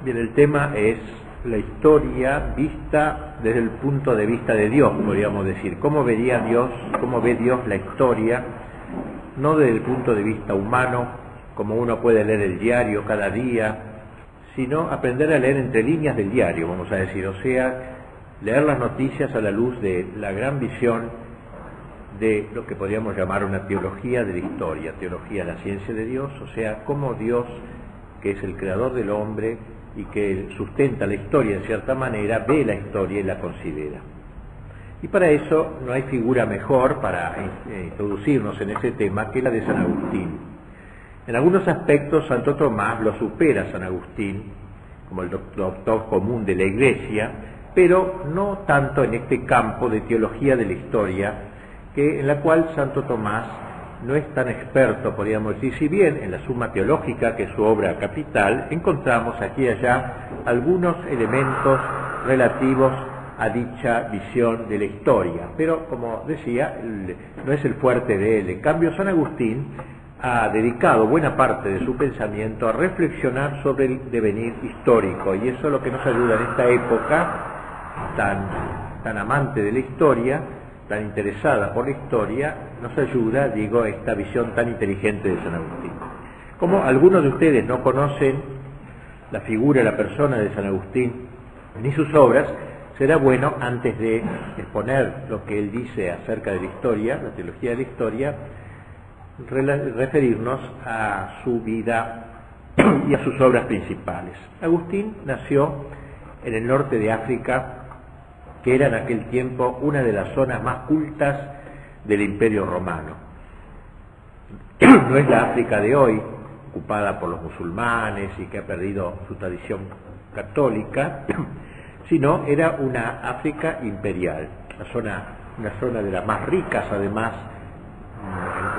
Bien, el tema es la historia vista desde el punto de vista de Dios, podríamos decir. ¿Cómo ve Dios la historia? No desde el punto de vista humano, como uno puede leer el diario cada día, sino aprender a leer entre líneas del diario, vamos a decir. O sea, leer las noticias a la luz de la gran visión de lo que podríamos llamar una teología de la historia, teología de la ciencia de Dios, o sea, cómo Dios, que es el creador del hombre y que sustenta la historia en cierta manera, ve la historia y la considera. Y para eso no hay figura mejor para introducirnos en ese tema que la de San Agustín. En algunos aspectos Santo Tomás lo supera a San Agustín como el doctor común de la Iglesia, pero no tanto en este campo de teología de la historia, en la cual Santo Tomás no es tan experto, podríamos decir, si bien en la Suma Teológica, que es su obra capital, encontramos aquí y allá algunos elementos relativos a dicha visión de la historia, pero como decía, no es el fuerte de él. En cambio, San Agustín ha dedicado buena parte de su pensamiento a reflexionar sobre el devenir histórico, y eso es lo que nos ayuda en esta época tan amante de la historia, tan interesada por la historia, nos ayuda, esta visión tan inteligente de San Agustín. Como algunos de ustedes no conocen la figura, la persona de San Agustín, ni sus obras, será bueno, antes de exponer lo que él dice acerca de la historia, la teología de la historia, referirnos a su vida y a sus obras principales. Agustín nació en el norte de África, que era en aquel tiempo una de las zonas más cultas del Imperio Romano. No es la África de hoy, ocupada por los musulmanes y que ha perdido su tradición católica, sino era una África imperial, una zona de las más ricas, además,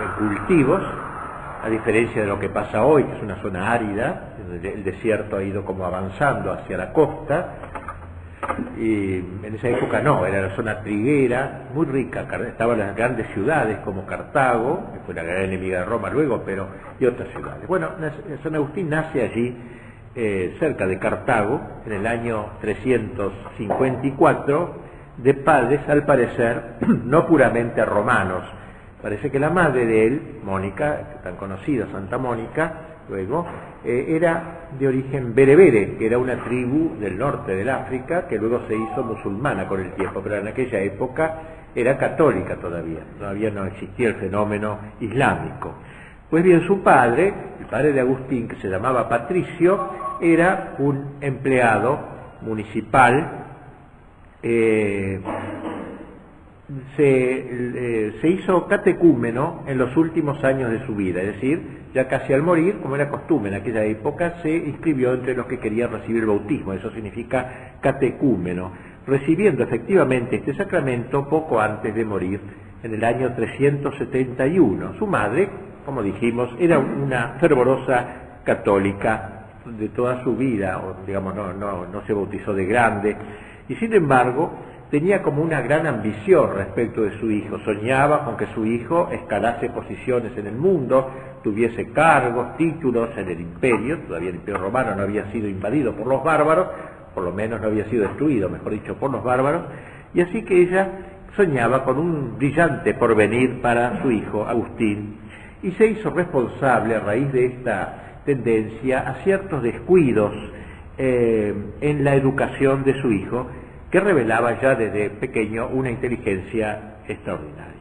en cultivos, a diferencia de lo que pasa hoy, que es una zona árida. El desierto ha ido como avanzando hacia la costa, y en esa época no, era la zona triguera, muy rica. Estaban las grandes ciudades como Cartago, que fue la gran enemiga de Roma luego, y otras ciudades. Bueno, San Agustín nace allí, cerca de Cartago, en el año 354, de padres, al parecer, no puramente romanos. Parece que la madre de él, Mónica, tan conocida, Santa Mónica, luego, era de origen berebere, que era una tribu del norte del África, que luego se hizo musulmana con el tiempo, pero en aquella época era católica todavía no existía el fenómeno islámico. Pues bien, su padre, el padre de Agustín, que se llamaba Patricio, era un empleado municipal. Se hizo catecúmeno en los últimos años de su vida, es decir, ya casi al morir, como era costumbre en aquella época, se inscribió entre los que querían recibir el bautismo. Eso significa catecúmeno, recibiendo efectivamente este sacramento poco antes de morir, en el año 371. Su madre, como dijimos, era una fervorosa católica de toda su vida, no se bautizó de grande, y sin embargo tenía como una gran ambición respecto de su hijo. Soñaba con que su hijo escalase posiciones en el mundo, tuviese cargos, títulos en el imperio. Todavía el imperio romano no había sido invadido por los bárbaros, por lo menos no había sido destruido, mejor dicho, por los bárbaros, y así que ella soñaba con un brillante porvenir para su hijo Agustín, y se hizo responsable a raíz de esta tendencia a ciertos descuidos en la educación de su hijo, que revelaba ya desde pequeño una inteligencia extraordinaria.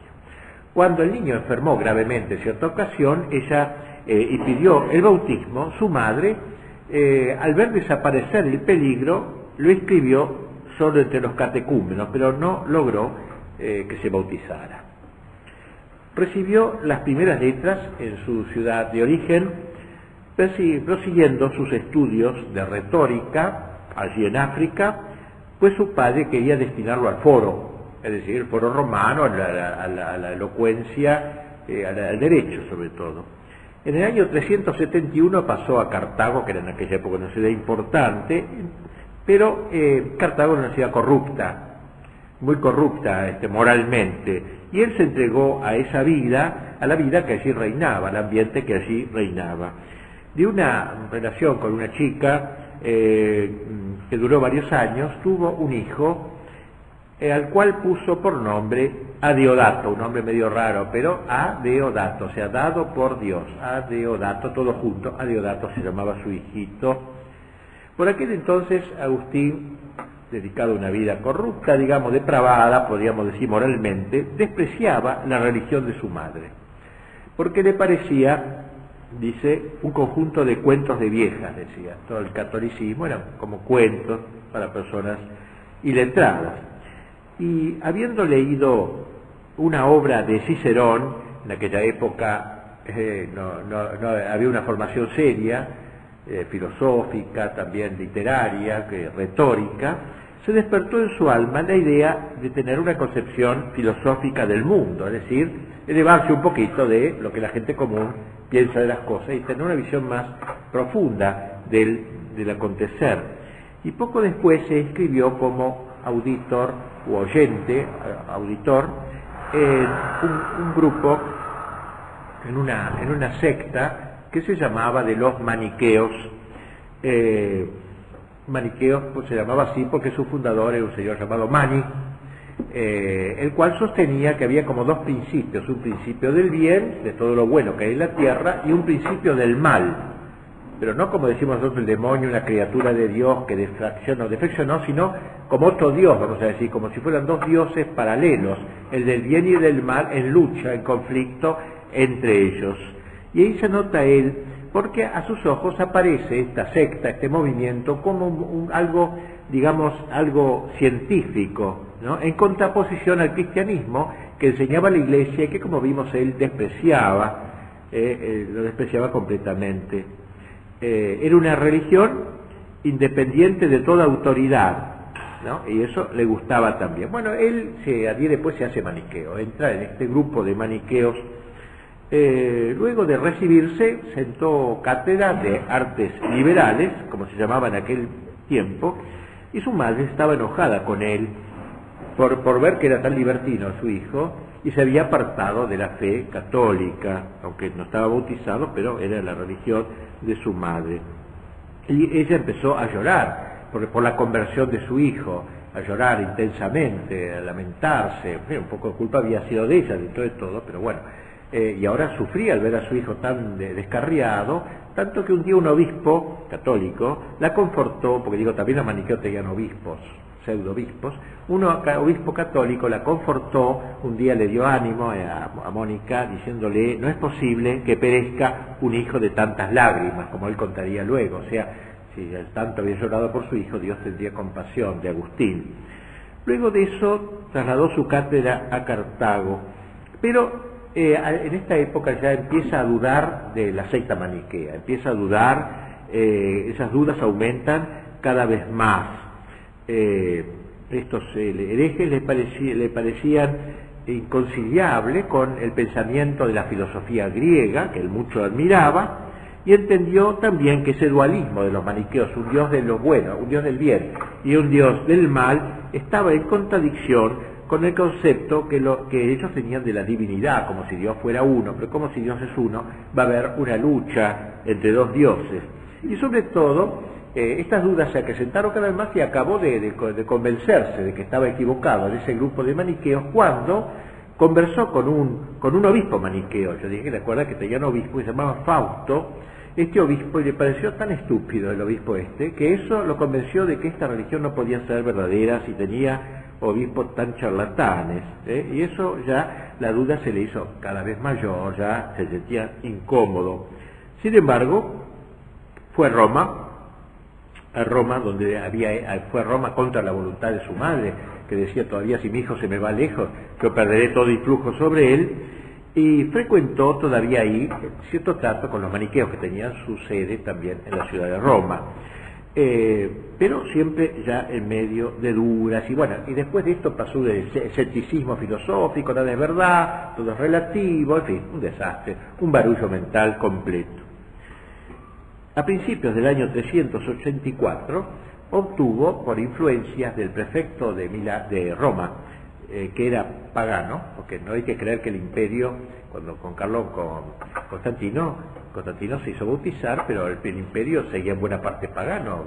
Cuando el niño enfermó gravemente en cierta ocasión, y pidió el bautismo, su madre, al ver desaparecer el peligro, lo inscribió solo entre los catecúmenos, pero no logró que se bautizara. Recibió las primeras letras en su ciudad de origen, prosiguiendo sus estudios de retórica allí en África, pues su padre quería destinarlo al foro, es decir, el foro romano, a la elocuencia, al derecho sobre todo. En el año 371 pasó a Cartago, que era en aquella época una ciudad importante, pero Cartago era una ciudad corrupta, muy corrupta moralmente, y él se entregó a esa vida, a la vida que allí reinaba, al ambiente que allí reinaba. De una relación con una chica que duró varios años, tuvo un hijo al cual puso por nombre Adeodato, un nombre medio raro, pero Adeodato, o sea, dado por Dios, Adeodato, todo junto, Adeodato se llamaba su hijito. Por aquel entonces Agustín, dedicado a una vida corrupta, digamos, depravada, podríamos decir moralmente, despreciaba la religión de su madre, porque le parecía, dice, un conjunto de cuentos de viejas, decía. Todo el catolicismo eran como cuentos para personas iletradas. Y habiendo leído una obra de Cicerón, en aquella época no había una formación seria, filosófica, también literaria, retórica, se despertó en su alma la idea de tener una concepción filosófica del mundo, es decir, elevarse un poquito de lo que la gente común piensa de las cosas y tener una visión más profunda del acontecer. Y poco después se inscribió como auditor u auditor en un grupo, en una secta que se llamaba de los maniqueos. Maniqueos pues, se llamaba así porque su fundador era un señor llamado Mani, el cual sostenía que había como dos principios: un principio del bien, de todo lo bueno que hay en la tierra, y un principio del mal, pero no como decimos nosotros el demonio, una criatura de Dios que defeccionó, sino como otro Dios, vamos a decir, como si fueran dos dioses paralelos, el del bien y del mal, en lucha, en conflicto entre ellos. Y ahí se nota él, porque a sus ojos aparece esta secta, este movimiento, como algo, digamos, algo científico, ¿no?, en contraposición al cristianismo que enseñaba la Iglesia y que, como vimos, él despreciaba, lo despreciaba completamente. Era una religión independiente de toda autoridad, ¿no?, y eso le gustaba también. Bueno, él se adhiere, después se hace maniqueo, entra en este grupo de maniqueos. Luego de recibirse, sentó cátedra de artes liberales, como se llamaba en aquel tiempo, y su madre estaba enojada con él por ver que era tan libertino su hijo, y se había apartado de la fe católica, aunque no estaba bautizado, pero era la religión de su madre. Y ella empezó a llorar por la conversión de su hijo, a llorar intensamente, a lamentarse. Un poco de culpa había sido de ella dentro de todo, pero bueno, y ahora sufría al ver a su hijo tan descarriado, tanto que un día un obispo católico la confortó, porque digo, también los maniqueos tenían obispos, pseudo-obispos. Un obispo católico la confortó, un día le dio ánimo a Mónica, diciéndole: no es posible que perezca un hijo de tantas lágrimas, como él contaría luego. O sea, si tanto había llorado por su hijo, Dios tendría compasión de Agustín. Luego de eso trasladó su cátedra a Cartago, pero en esta época ya empieza a dudar de la secta maniquea, empieza a dudar, esas dudas aumentan cada vez más. Estos herejes le parecían inconciliables con el pensamiento de la filosofía griega, que él mucho admiraba, y entendió también que ese dualismo de los maniqueos, un dios de lo bueno, un dios del bien y un dios del mal, estaba en contradicción con el concepto que ellos tenían de la divinidad, como si Dios fuera uno, pero como si Dios es uno, va a haber una lucha entre dos dioses. Y sobre todo, estas dudas se acrecentaron cada vez más y acabó de convencerse de que estaba equivocado en ese grupo de maniqueos cuando conversó con un obispo maniqueo. Yo dije que recuerda que tenía un obispo que se llamaba Fausto. Este obispo, y le pareció tan estúpido el obispo que eso lo convenció de que esta religión no podía ser verdadera si tenía obispos tan charlatanes, y eso ya la duda se le hizo cada vez mayor, ya se sentía incómodo. Sin embargo, fue a Roma, fue a Roma contra la voluntad de su madre, que decía: todavía si mi hijo se me va lejos, yo perderé todo influjo sobre él, y frecuentó todavía ahí cierto trato con los maniqueos que tenían su sede también en la ciudad de Roma. Pero siempre ya en medio de duras, y bueno, y después de esto pasó del escepticismo filosófico, nada es verdad, todo es relativo, en fin, un desastre, un barullo mental completo. A principios del año 384 obtuvo, por influencias del prefecto de Roma, que era pagano, porque no hay que creer que el imperio, cuando con Constantino se hizo bautizar, pero el imperio seguía en buena parte pagano,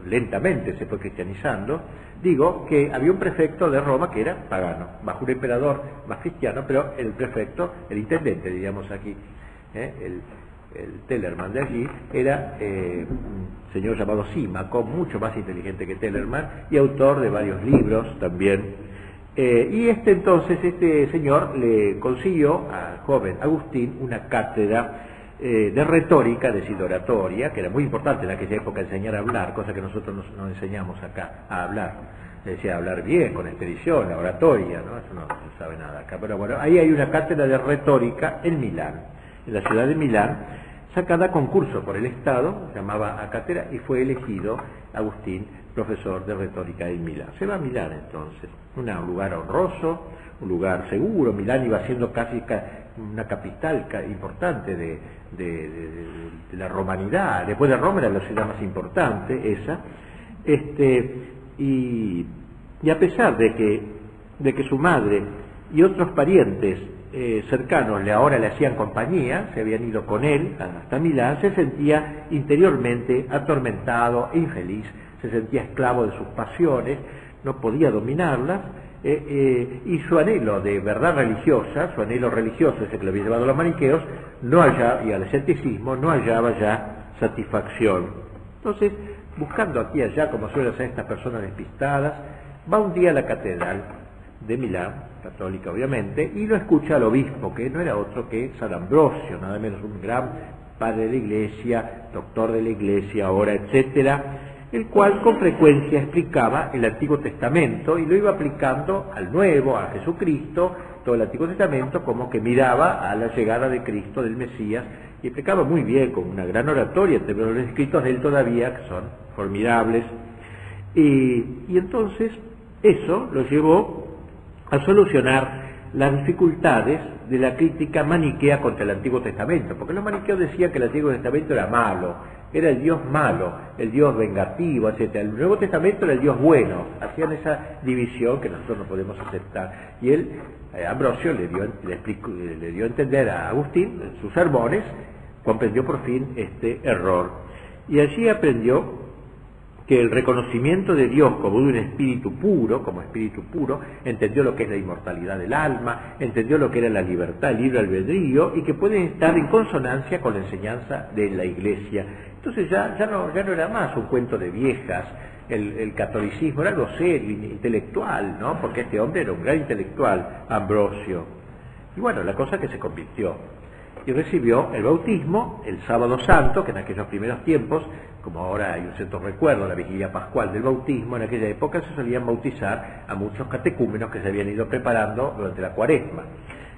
lentamente se fue cristianizando. Digo que había un prefecto de Roma que era pagano, bajo un emperador más cristiano, pero el prefecto, el intendente, diríamos aquí, el Tellerman de allí, era un señor llamado Símaco, mucho más inteligente que Tellerman, y autor de varios libros también. Y este señor le consiguió al joven Agustín una cátedra de retórica, es decir, de oratoria, que era muy importante en aquella época enseñar a hablar, cosa que nosotros nos enseñamos acá a hablar. Es decir, a hablar bien, con expedición, la oratoria, ¿no? Eso no se sabe nada acá. Pero bueno, ahí hay una cátedra de retórica en Milán, en la ciudad de Milán, sacada a concurso por el Estado, llamaba a cátedra, y fue elegido Agustín profesor de retórica en Milán. Se va a Milán entonces, un lugar honroso, un lugar seguro. Milán iba siendo casi una capital importante de la romanidad. Después de Roma era la ciudad más importante esa. Y a pesar de que su madre y otros parientes cercanos ahora le hacían compañía, se habían ido con él hasta Milán, se sentía interiormente atormentado e infeliz, se sentía esclavo de sus pasiones, no podía dominarlas, y su anhelo de verdad religiosa, su anhelo religioso, ese que lo había llevado a los maniqueos, y al escepticismo, no hallaba ya satisfacción. Entonces, buscando aquí y allá, como suelen hacer estas personas despistadas, va un día a la catedral de Milán, católica obviamente, y lo escucha al obispo, que no era otro que San Ambrosio, nada menos un gran padre de la Iglesia, doctor de la Iglesia ahora, etcétera, el cual con frecuencia explicaba el Antiguo Testamento y lo iba aplicando al Nuevo, a Jesucristo, todo el Antiguo Testamento, como que miraba a la llegada de Cristo, del Mesías, y explicaba muy bien, con una gran oratoria, pero los escritos de él todavía, que son formidables, y entonces eso lo llevó a solucionar las dificultades de la crítica maniquea contra el Antiguo Testamento, porque los maniqueos decían que el Antiguo Testamento era malo, era el Dios malo, el Dios vengativo, etc. El Nuevo Testamento era el Dios bueno, hacían esa división que nosotros no podemos aceptar. Y él, Ambrosio, le dio a entender a Agustín, en sus sermones, comprendió por fin este error. Y allí aprendió que el reconocimiento de Dios como de un espíritu puro, entendió lo que es la inmortalidad del alma, entendió lo que era la libertad, el libre albedrío, y que pueden estar en consonancia con la enseñanza de la Iglesia. Entonces ya no era más un cuento de viejas, el catolicismo era algo serio, intelectual, ¿no? Porque este hombre era un gran intelectual, Ambrosio. Y bueno, la cosa que se convirtió. Y recibió el bautismo el sábado santo, que en aquellos primeros tiempos, como ahora hay un cierto recuerdo, la vigilia pascual del bautismo, en aquella época se solían bautizar a muchos catecúmenos que se habían ido preparando durante la cuaresma.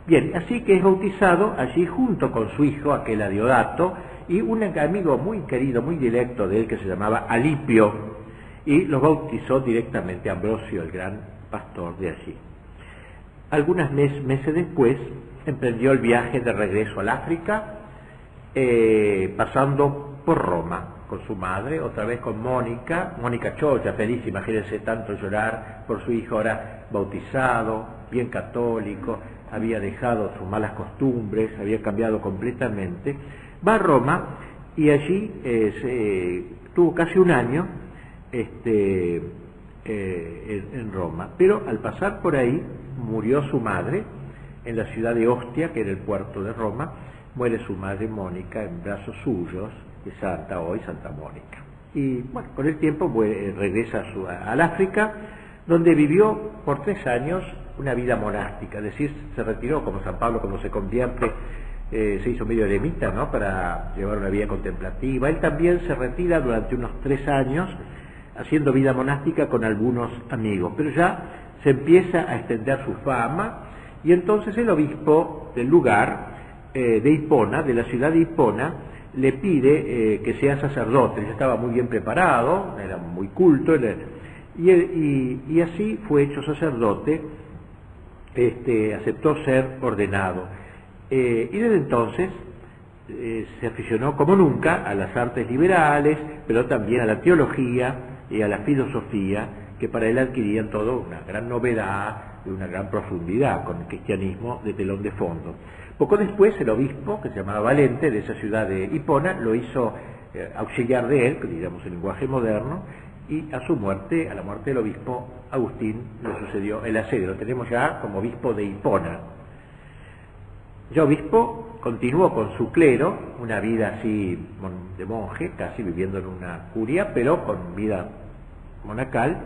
Bien, así que es bautizado allí junto con su hijo, aquel Adiodato, y un amigo muy querido, muy directo de él, que se llamaba Alipio, y los bautizó directamente Ambrosio, el gran pastor de allí. Algunos meses después emprendió el viaje de regreso al África, pasando por Roma, con su madre, otra vez con Mónica Choya, feliz, imagínense tanto llorar por su hijo ahora bautizado, bien católico, había dejado sus malas costumbres, había cambiado completamente. Va a Roma y allí tuvo casi un año en Roma, pero al pasar por ahí murió su madre en la ciudad de Ostia, que era el puerto de Roma. Muere su madre Mónica en brazos suyos, de Santa Mónica. Y bueno, con el tiempo regresa al África, donde vivió por 3 años una vida monástica, es decir, se retiró como San Pablo cuando se convierte, se hizo medio eremita, ¿no?, para llevar una vida contemplativa. Él también se retira durante unos 3 años, haciendo vida monástica con algunos amigos, pero ya se empieza a extender su fama, y entonces el obispo del lugar, de Hipona, de la ciudad de Hipona, le pide que sea sacerdote. Ya estaba muy bien preparado, era muy culto, y así fue hecho sacerdote, aceptó ser ordenado. Y desde entonces se aficionó como nunca a las artes liberales, pero también a la teología y a la filosofía, que para él adquirían todo una gran novedad y una gran profundidad con el cristianismo de telón de fondo. Poco después el obispo, que se llamaba Valente, de esa ciudad de Hipona, lo hizo auxiliar de él, digamos en lenguaje moderno, y a su muerte, a la muerte del obispo Agustín, le sucedió el asedio. Lo tenemos ya como obispo de Hipona. Ya obispo continuó con su clero, una vida así de monje, casi viviendo en una curia, pero con vida monacal,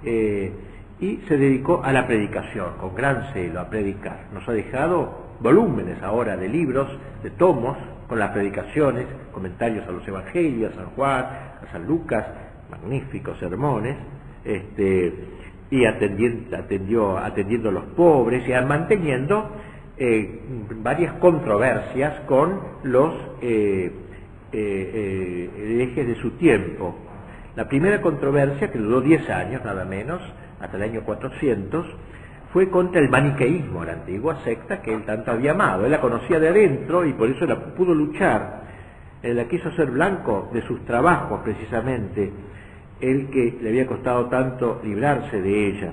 y se dedicó a la predicación, con gran celo, a predicar. Nos ha dejado volúmenes ahora de libros, de tomos, con las predicaciones, comentarios a los evangelios, a San Juan, a San Lucas, magníficos sermones, y atendiendo a los pobres y manteniendo varias controversias con los herejes de su tiempo. La primera controversia, que duró 10 años nada menos, hasta el año 400, fue contra el maniqueísmo, la antigua secta que él tanto había amado. Él la conocía de adentro y por eso la pudo luchar. Él la quiso hacer blanco de sus trabajos, precisamente, el que le había costado tanto librarse de ella.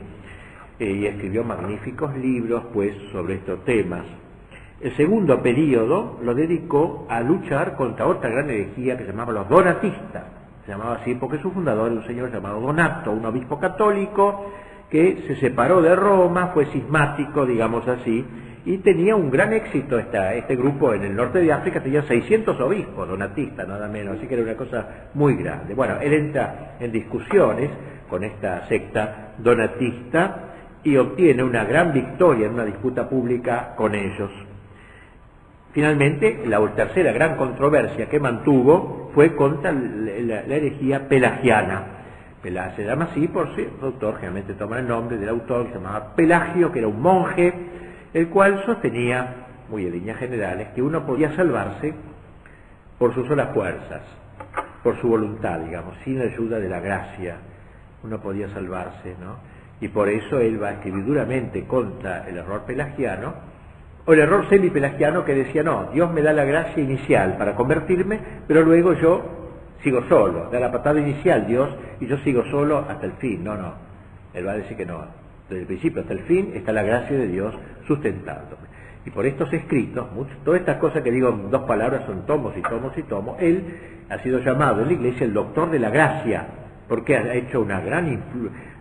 Y escribió magníficos libros, pues, sobre estos temas. El segundo período lo dedicó a luchar contra otra gran herejía que se llamaba los donatistas. Se llamaba así porque su fundador era un señor llamado Donato, un obispo católico que se separó de Roma, fue cismático, digamos así, y tenía un gran éxito este grupo en el norte de África. Tenía 600 obispos donatistas, nada menos, así que era una cosa muy grande. Bueno, él entra en discusiones con esta secta donatista y obtiene una gran victoria en una disputa pública con ellos. Finalmente, la tercera gran controversia que mantuvo fue contra la herejía pelagiana. Se llama así por su autor, generalmente toma el nombre del autor, que se llamaba Pelagio, que era un monje, el cual sostenía, muy en líneas generales, que uno podía salvarse por sus solas fuerzas, por su voluntad, digamos, sin la ayuda de la gracia. Uno podía salvarse, ¿no? Y por eso él va a escribir duramente contra el error pelagiano, o el error semipelagiano, que decía, no, Dios me da la gracia inicial para convertirme, pero luego yo sigo solo, da la patada inicial Dios y yo sigo solo hasta el fin. No, él va a decir que no, desde el principio hasta el fin está la gracia de Dios sustentándome. Y por estos escritos, todas estas cosas que digo en 2 palabras son tomos y tomos y tomos, él ha sido llamado en la Iglesia el doctor de la gracia, porque ha hecho una gran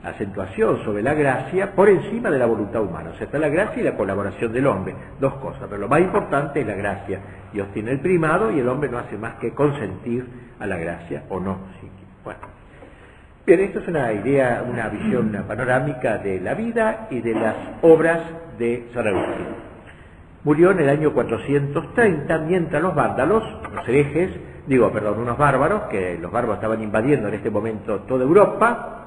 acentuación sobre la gracia por encima de la voluntad humana. O sea, está la gracia y la colaboración del hombre, 2 cosas, pero lo más importante es la gracia. Dios tiene el primado y el hombre no hace más que consentir a la gracia, o no. Bueno, bien, esto es una idea, una visión, una panorámica de la vida y de las obras de San Agustín. Murió en el año 430, mientras los vándalos, los herejes, unos bárbaros, que los bárbaros estaban invadiendo en este momento toda Europa,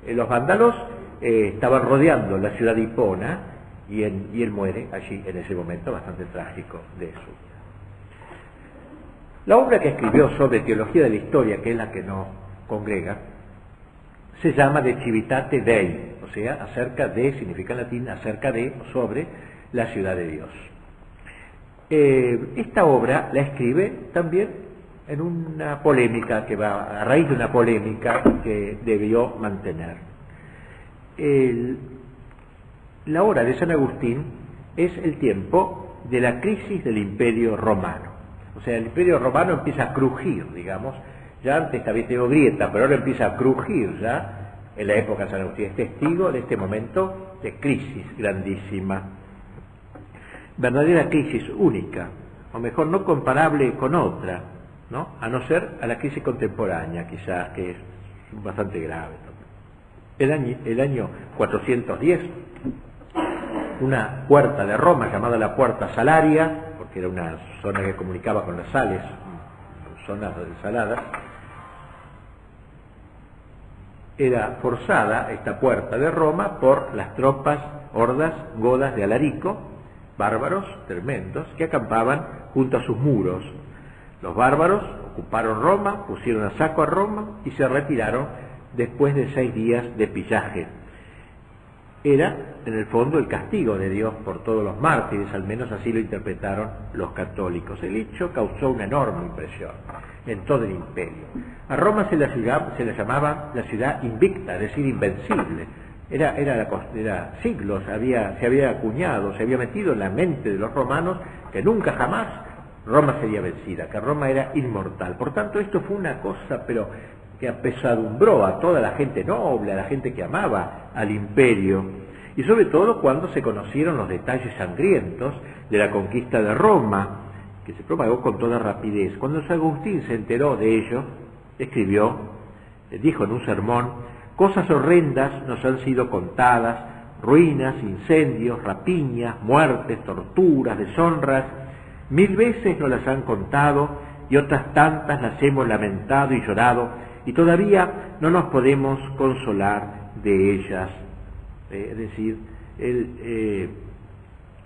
los vándalos estaban rodeando la ciudad de Hipona y él muere allí en ese momento bastante trágico de su vida. La obra que escribió sobre teología de la historia, que es la que nos congrega, se llama De Civitate Dei, o sea, acerca de, significa en latín, acerca de, sobre la ciudad de Dios. Esta obra la escribe también en una polémica que va a raíz de una polémica que debió mantener. La obra de San Agustín es el tiempo de la crisis del Imperio Romano. O sea, el Imperio Romano empieza a crujir, digamos. Ya antes había tenido grieta, pero ahora empieza a crujir ya en la época de San Agustín. Es testigo de este momento de crisis grandísima. Verdadera crisis única, o mejor, no comparable con otra, ¿no? A no ser a la crisis contemporánea, quizá, que es bastante grave. El año 410, una puerta de Roma llamada la Puerta Salaria, porque era una zona que comunicaba con las sales, zonas saladas, era forzada esta puerta de Roma por las tropas hordas godas de Alarico, bárbaros tremendos, que acampaban junto a sus muros. Los bárbaros ocuparon Roma, pusieron a saco a Roma y se retiraron después de 6 días de pillaje. era en el fondo el castigo de Dios por todos los mártires, al menos así lo interpretaron los católicos. El hecho causó una enorme impresión en todo el imperio. A Roma se la llamaba la ciudad invicta, es decir, invencible. Era siglos, se había acuñado, se había metido en la mente de los romanos que nunca jamás Roma sería vencida, que Roma era inmortal. Por tanto, esto fue una cosa, pero que apesadumbró a toda la gente noble, a la gente que amaba al imperio, y sobre todo cuando se conocieron los detalles sangrientos de la conquista de Roma, que se propagó con toda rapidez. Cuando San Agustín se enteró de ello, escribió, dijo en un sermón: cosas horrendas nos han sido contadas, ruinas, incendios, rapiñas, muertes, torturas, deshonras, 1000 veces nos las han contado y otras tantas las hemos lamentado y llorado, y todavía no nos podemos consolar de ellas. Es decir,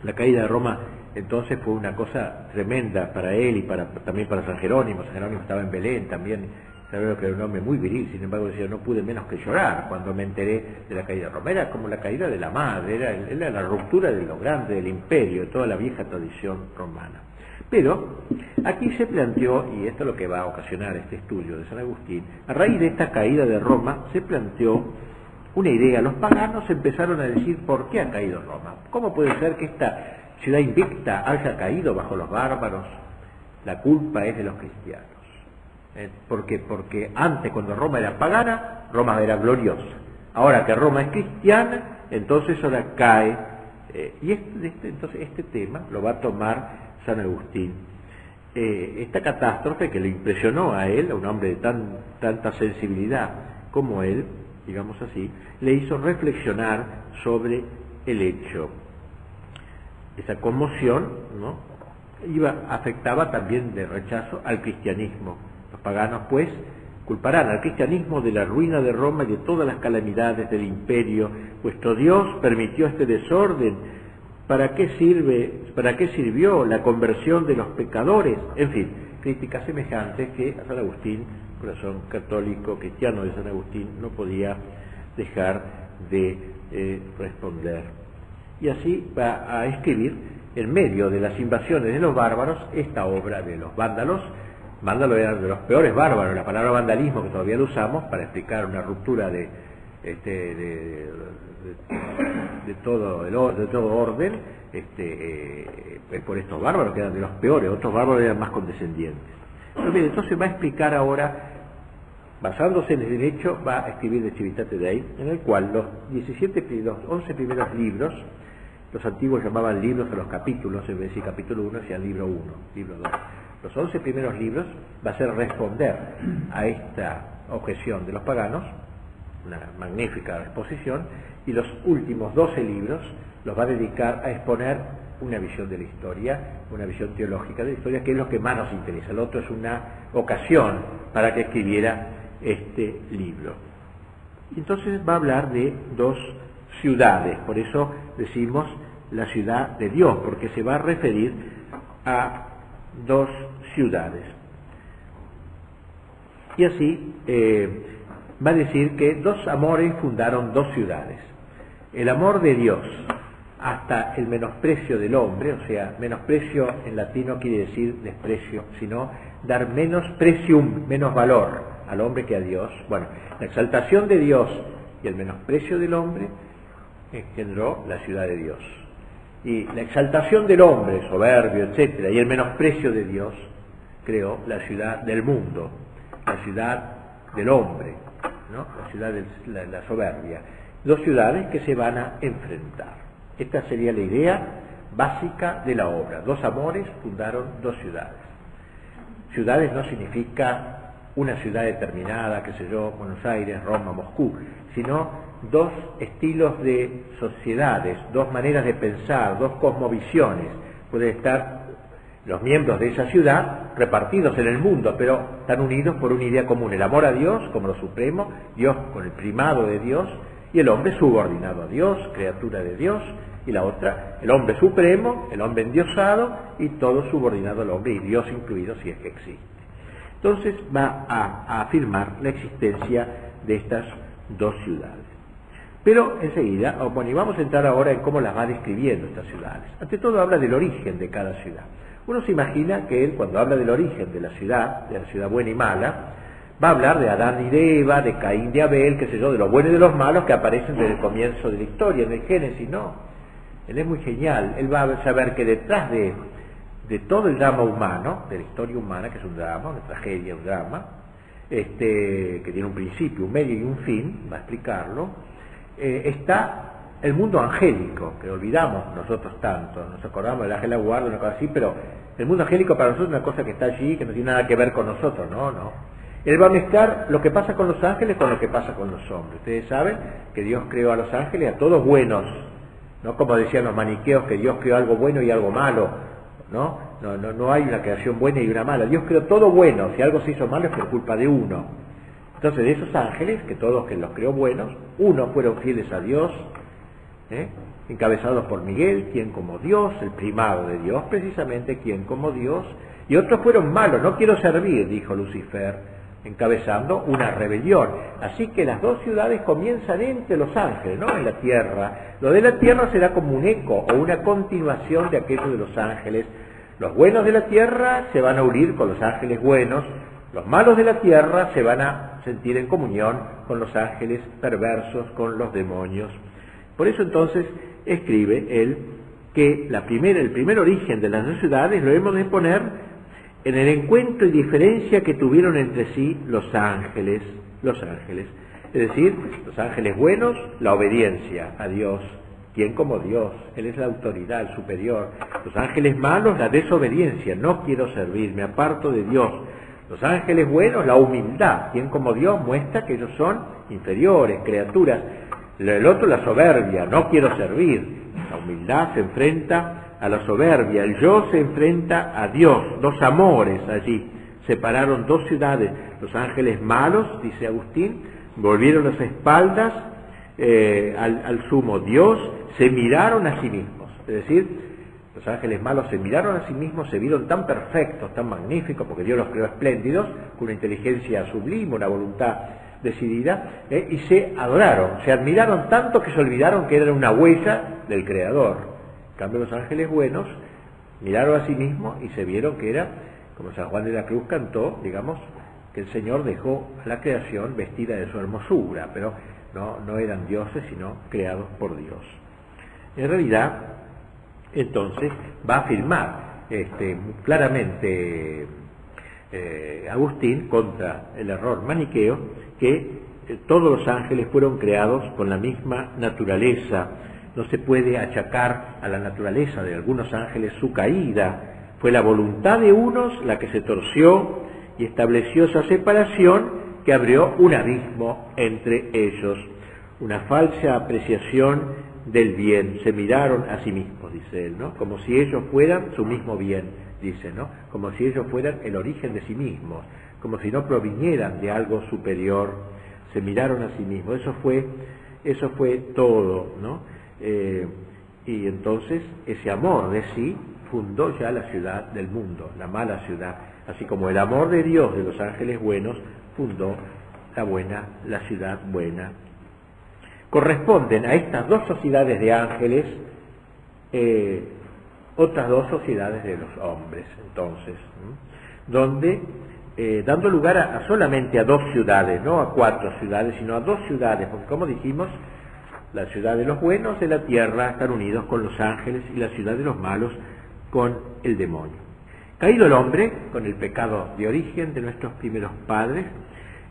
la caída de Roma entonces fue una cosa tremenda para él y también para San Jerónimo. San Jerónimo estaba en Belén también, sabía que era un hombre muy viril, sin embargo decía: no pude menos que llorar cuando me enteré de la caída de Roma. Era como la caída de la madre, era la ruptura de lo grande del imperio, de toda la vieja tradición romana. Pero aquí se planteó, y esto es lo que va a ocasionar este estudio de San Agustín, a raíz de esta caída de Roma se planteó una idea. Los paganos empezaron a decir: ¿por qué ha caído Roma? ¿Cómo puede ser que esta ciudad invicta haya caído bajo los bárbaros? La culpa es de los cristianos. Porque antes, cuando Roma era pagana, Roma era gloriosa. Ahora que Roma es cristiana, entonces ahora cae. Entonces este tema lo va a tomar San Agustín. Esta catástrofe que le impresionó a él, a un hombre de tanta sensibilidad como él, digamos así, le hizo reflexionar sobre el hecho. Esa conmoción, ¿no?, afectaba también de rechazo al cristianismo. Los paganos, pues, culparán al cristianismo de la ruina de Roma y de todas las calamidades del imperio. Vuestro Dios permitió este desorden. ¿Para qué sirvió la conversión de los pecadores? En fin, críticas semejantes que a San Agustín, corazón católico cristiano de San Agustín, no podía dejar de responder. Y así va a escribir, en medio de las invasiones de los bárbaros, esta obra de los vándalos. Vándalos eran de los peores bárbaros. La palabra vandalismo, que todavía lo usamos para explicar una ruptura de todo orden, es por estos bárbaros que eran de los peores. Otros bárbaros eran más condescendientes. Pero bien, entonces va a explicar ahora, basándose en el hecho, va a escribir de Civitate Dei, en el cual los 11 primeros libros, los antiguos llamaban libros a los capítulos, en vez de decir capítulo 1, decían libro 1, libro 2. Los 11 primeros libros va a ser responder a esta objeción de los paganos, una magnífica exposición, y los últimos 12 libros los va a dedicar a exponer una visión de la historia, una visión teológica de la historia, que es lo que más nos interesa. El otro es una ocasión para que escribiera este libro. Entonces va a hablar de 2 ciudades, por eso decimos la ciudad de Dios, porque se va a referir a 2 ciudades. Y así va a decir que 2 amores fundaron 2 ciudades. El amor de Dios hasta el menosprecio del hombre, o sea, menosprecio en latín no quiere decir desprecio, sino dar menos precium, menos valor al hombre que a Dios. Bueno, la exaltación de Dios y el menosprecio del hombre engendró la ciudad de Dios. Y la exaltación del hombre, soberbio, etcétera, y el menosprecio de Dios creó la ciudad del mundo, la ciudad del hombre, ¿no?, la ciudad de la soberbia. 2 ciudades que se van a enfrentar. Esta sería la idea básica de la obra. 2 amores fundaron 2 ciudades. Ciudades no significa una ciudad determinada, qué sé yo, Buenos Aires, Roma, Moscú, sino 2 estilos de sociedades, 2 maneras de pensar, 2 cosmovisiones. Pueden estar los miembros de esa ciudad repartidos en el mundo, pero están unidos por una idea común: el amor a Dios como lo supremo, Dios con el primado de Dios, y el hombre subordinado a Dios, criatura de Dios, y la otra, el hombre supremo, el hombre endiosado, y todo subordinado al hombre, y Dios incluido si es que existe. Entonces va a afirmar la existencia de estas 2 ciudades. Pero enseguida, bueno, y vamos a entrar ahora en cómo las va describiendo estas ciudades. Ante todo habla del origen de cada ciudad. Uno se imagina que él, cuando habla del origen de la ciudad buena y mala, va a hablar de Adán y de Eva, de Caín, de Abel, qué sé yo, de los buenos y de los malos que aparecen desde el comienzo de la historia, en el Génesis, no. Él es muy genial, él va a saber que detrás de todo el drama humano, de la historia humana, que es un drama, una tragedia, un drama, que tiene un principio, un medio y un fin, va a explicarlo, está el mundo angélico, que olvidamos nosotros tanto, nos acordamos del ángel de la guarda, una cosa así, pero el mundo angélico para nosotros es una cosa que está allí, que no tiene nada que ver con nosotros, no. Él va a mezclar lo que pasa con los ángeles con lo que pasa con los hombres. Ustedes saben que Dios creó a los ángeles a todos buenos, no como decían los maniqueos que Dios creó algo bueno y algo malo, no hay una creación buena y una mala. Dios creó todo bueno, si algo se hizo malo es por culpa de uno. Entonces de esos ángeles, que todos que los creó buenos, unos fueron fieles a Dios, encabezados por Miguel, quien como Dios, el primado de Dios, precisamente quien como Dios, y otros fueron malos, no quiero servir, dijo Lucifer, encabezando una rebelión. Así que las dos ciudades comienzan entre los ángeles, no en la tierra. Lo de la tierra será como un eco o una continuación de aquello de los ángeles. Los buenos de la tierra se van a unir con los ángeles buenos, los malos de la tierra se van a sentir en comunión con los ángeles perversos, con los demonios. Por eso entonces escribe él que el primer origen de las dos ciudades lo hemos de poner en el encuentro y diferencia que tuvieron entre sí los ángeles. Es decir, los ángeles buenos, la obediencia a Dios, quien como Dios, Él es la autoridad, el superior. Los ángeles malos, la desobediencia, no quiero servir, me aparto de Dios. Los ángeles buenos, la humildad, quien como Dios muestra que ellos son inferiores, criaturas. El otro, la soberbia, no quiero servir. La humildad se enfrenta a la soberbia, el yo se enfrenta a Dios, dos amores allí, separaron dos ciudades. Los ángeles malos, dice Agustín, volvieron las espaldas al sumo Dios, se miraron a sí mismos, es decir, los ángeles malos se miraron a sí mismos, se vieron tan perfectos, tan magníficos, porque Dios los creó espléndidos, con una inteligencia sublime, una voluntad decidida, y se adoraron, se admiraron tanto que se olvidaron que eran una huella del Creador. En cambio, los ángeles buenos miraron a sí mismos y se vieron que era, como San Juan de la Cruz cantó, digamos, que el Señor dejó a la creación vestida de su hermosura, pero no eran dioses, sino creados por Dios. En realidad, entonces, va a afirmar claramente Agustín contra el error maniqueo que todos los ángeles fueron creados con la misma naturaleza. No se puede achacar a la naturaleza de algunos ángeles su caída. Fue la voluntad de unos la que se torció y estableció esa separación que abrió un abismo entre ellos. Una falsa apreciación del bien. Se miraron a sí mismos, dice él, ¿no? Como si ellos fueran su mismo bien, dice, ¿no? Como si ellos fueran el origen de sí mismos, como si no provinieran de algo superior. Se miraron a sí mismos. Eso fue todo, ¿no? Y entonces ese amor de sí fundó ya la ciudad del mundo, la mala ciudad, así como el amor de Dios de los ángeles buenos fundó la ciudad buena. Corresponden a estas dos sociedades de ángeles otras dos sociedades de los hombres, entonces, donde dando lugar solamente a dos ciudades, no a 4 ciudades, sino a 2 ciudades, porque como dijimos, la ciudad de los buenos de la tierra están unidos con los ángeles y la ciudad de los malos con el demonio. Caído el hombre, con el pecado de origen de nuestros primeros padres,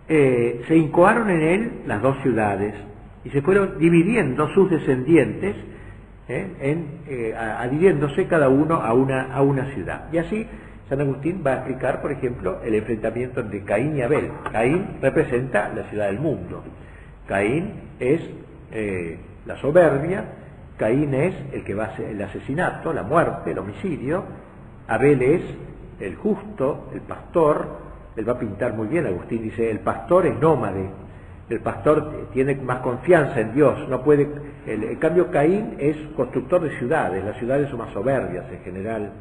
se incoaron en él las 2 ciudades y se fueron dividiendo sus descendientes, adhiriéndose cada uno a una ciudad. Y así San Agustín va a explicar, por ejemplo, el enfrentamiento entre Caín y Abel. Caín representa la ciudad del mundo. Caín es la soberbia, Caín es el que va a hacer el asesinato, la muerte, el homicidio. Abel es el justo, el pastor. Él va a pintar muy bien, Agustín dice, el pastor es nómade, el pastor tiene más confianza en Dios, no puede. En cambio Caín es constructor de ciudades, las ciudades son más soberbias en general.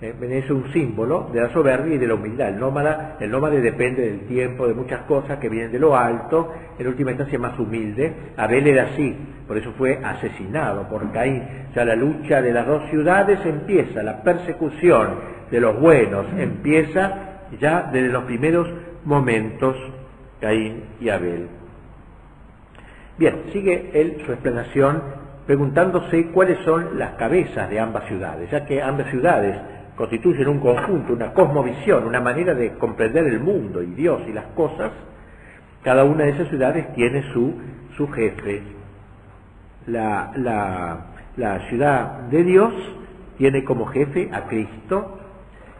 Es un símbolo de la soberbia y de la humildad. El nómade depende del tiempo, de muchas cosas que vienen de lo alto, en última instancia más humilde. Abel era así, por eso fue asesinado por Caín. Ya la lucha de las dos ciudades empieza, la persecución de los buenos empieza ya desde los primeros momentos, Caín y Abel. Bien, sigue él su explanación preguntándose cuáles son las cabezas de ambas ciudades, ya que ambas ciudades constituyen un conjunto, una cosmovisión, una manera de comprender el mundo y Dios y las cosas. Cada una de esas ciudades tiene su jefe. La ciudad de Dios tiene como jefe a Cristo,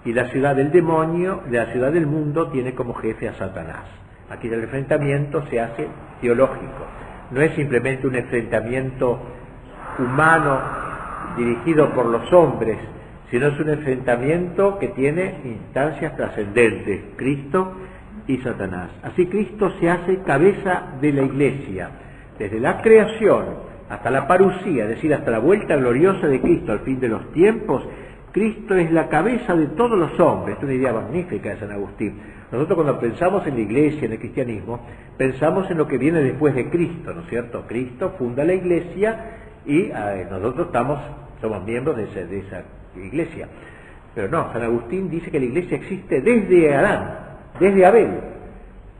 y la ciudad del demonio, la ciudad del mundo, tiene como jefe a Satanás. Aquí el enfrentamiento se hace teológico. No es simplemente un enfrentamiento humano dirigido por los hombres, sino es un enfrentamiento que tiene instancias trascendentes, Cristo y Satanás. Así Cristo se hace cabeza de la Iglesia, desde la creación hasta la parusía, es decir, hasta la vuelta gloriosa de Cristo al fin de los tiempos. Cristo es la cabeza de todos los hombres. Es una idea magnífica de San Agustín. Nosotros cuando pensamos en la Iglesia, en el cristianismo, pensamos en lo que viene después de Cristo, ¿no es cierto? Cristo funda la Iglesia y nosotros somos miembros de esa Iglesia. Pero no, San Agustín dice que la Iglesia existe desde Adán, desde Abel,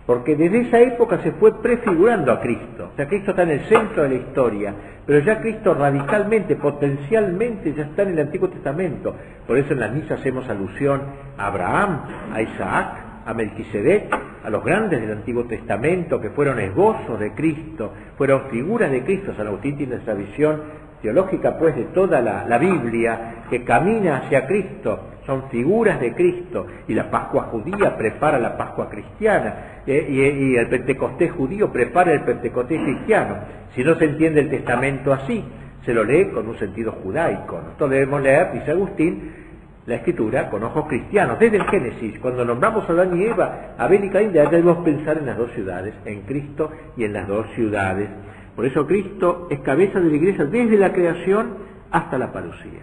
porque desde esa época se fue prefigurando a Cristo. O sea, Cristo está en el centro de la historia, pero ya Cristo radicalmente, potencialmente, ya está en el Antiguo Testamento. Por eso en la misa hacemos alusión a Abraham, a Isaac, a Melquisedec, a los grandes del Antiguo Testamento, que fueron esbozos de Cristo, fueron figuras de Cristo. San Agustín tiene esa visión teológica, pues, de toda la Biblia, que camina hacia Cristo. Son figuras de Cristo, y la Pascua judía prepara la Pascua cristiana, y el Pentecostés judío prepara el Pentecostés cristiano. Si no se entiende el Testamento así, se lo lee con un sentido judaico. Nosotros debemos leer, dice Agustín, la Escritura con ojos cristianos. Desde el Génesis, cuando nombramos a Adán y Eva, Abel y Caín, ya debemos pensar en las dos ciudades, en Cristo y en las dos ciudades. Por eso Cristo es cabeza de la Iglesia desde la creación hasta la parusía.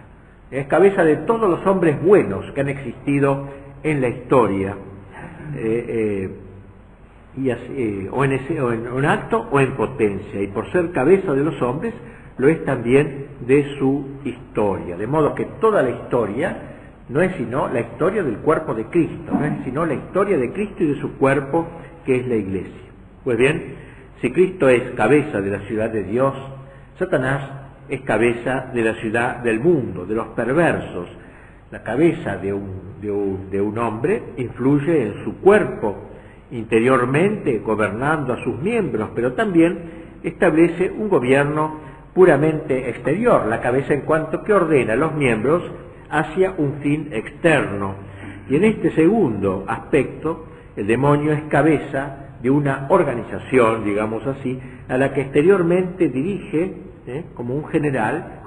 Es cabeza de todos los hombres buenos que han existido en la historia, o en acto o en potencia. Y por ser cabeza de los hombres, lo es también de su historia. De modo que toda la historia no es sino la historia del cuerpo de Cristo, no es sino la historia de Cristo y de su cuerpo, que es la Iglesia. Pues bien, si Cristo es cabeza de la ciudad de Dios, Satanás es cabeza de la ciudad del mundo, de los perversos. La cabeza de un hombre influye en su cuerpo interiormente, gobernando a sus miembros, pero también establece un gobierno puramente exterior, la cabeza en cuanto que ordena a los miembros hacia un fin externo. Y en este segundo aspecto, el demonio es cabeza de una organización, digamos así, a la que exteriormente dirige, como un general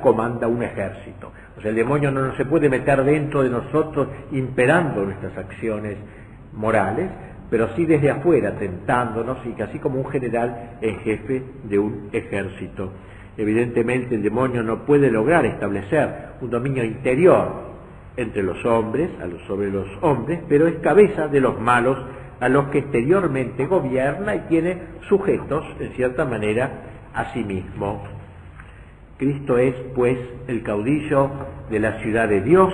comanda un ejército. O sea, el demonio no se puede meter dentro de nosotros imperando nuestras acciones morales, pero sí desde afuera, tentándonos, y así como un general en jefe de un ejército. Evidentemente el demonio no puede lograr establecer un dominio interior entre los hombres, sobre los hombres, pero es cabeza de los malos, a los que exteriormente gobierna y tiene sujetos, en cierta manera, a sí mismo. Cristo es, pues, el caudillo de la ciudad de Dios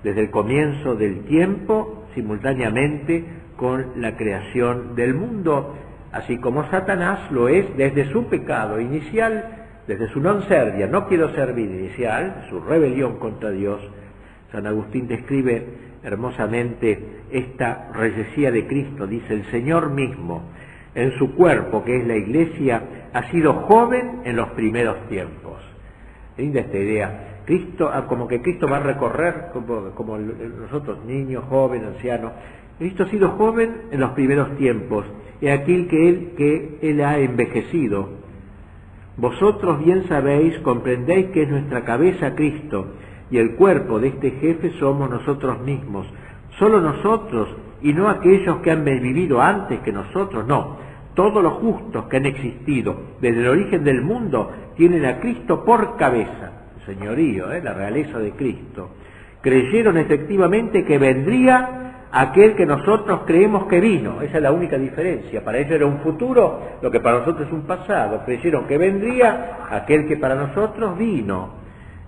desde el comienzo del tiempo, simultáneamente con la creación del mundo, así como Satanás lo es desde su pecado inicial, desde su non servia, no quiero servir inicial, su rebelión contra Dios. San Agustín describe hermosamente esta reyesía de Cristo. Dice: el Señor mismo, en su cuerpo, que es la Iglesia, ha sido joven en los primeros tiempos. Linda esta idea. Cristo, como que Cristo va a recorrer, como nosotros, niños, jóvenes, ancianos. Cristo ha sido joven en los primeros tiempos, es aquel que él ha envejecido. Vosotros bien sabéis, comprendéis que es nuestra cabeza Cristo, y el cuerpo de este jefe somos nosotros mismos. Solo nosotros, y no aquellos que han vivido antes que nosotros, no. Todos los justos que han existido desde el origen del mundo tienen a Cristo por cabeza, el señorío, la realeza de Cristo, Creyeron efectivamente que vendría aquel que nosotros creemos que vino. Esa es la única diferencia. Para ellos era un futuro, lo que para nosotros es un pasado. Creyeron que vendría aquel que para nosotros vino.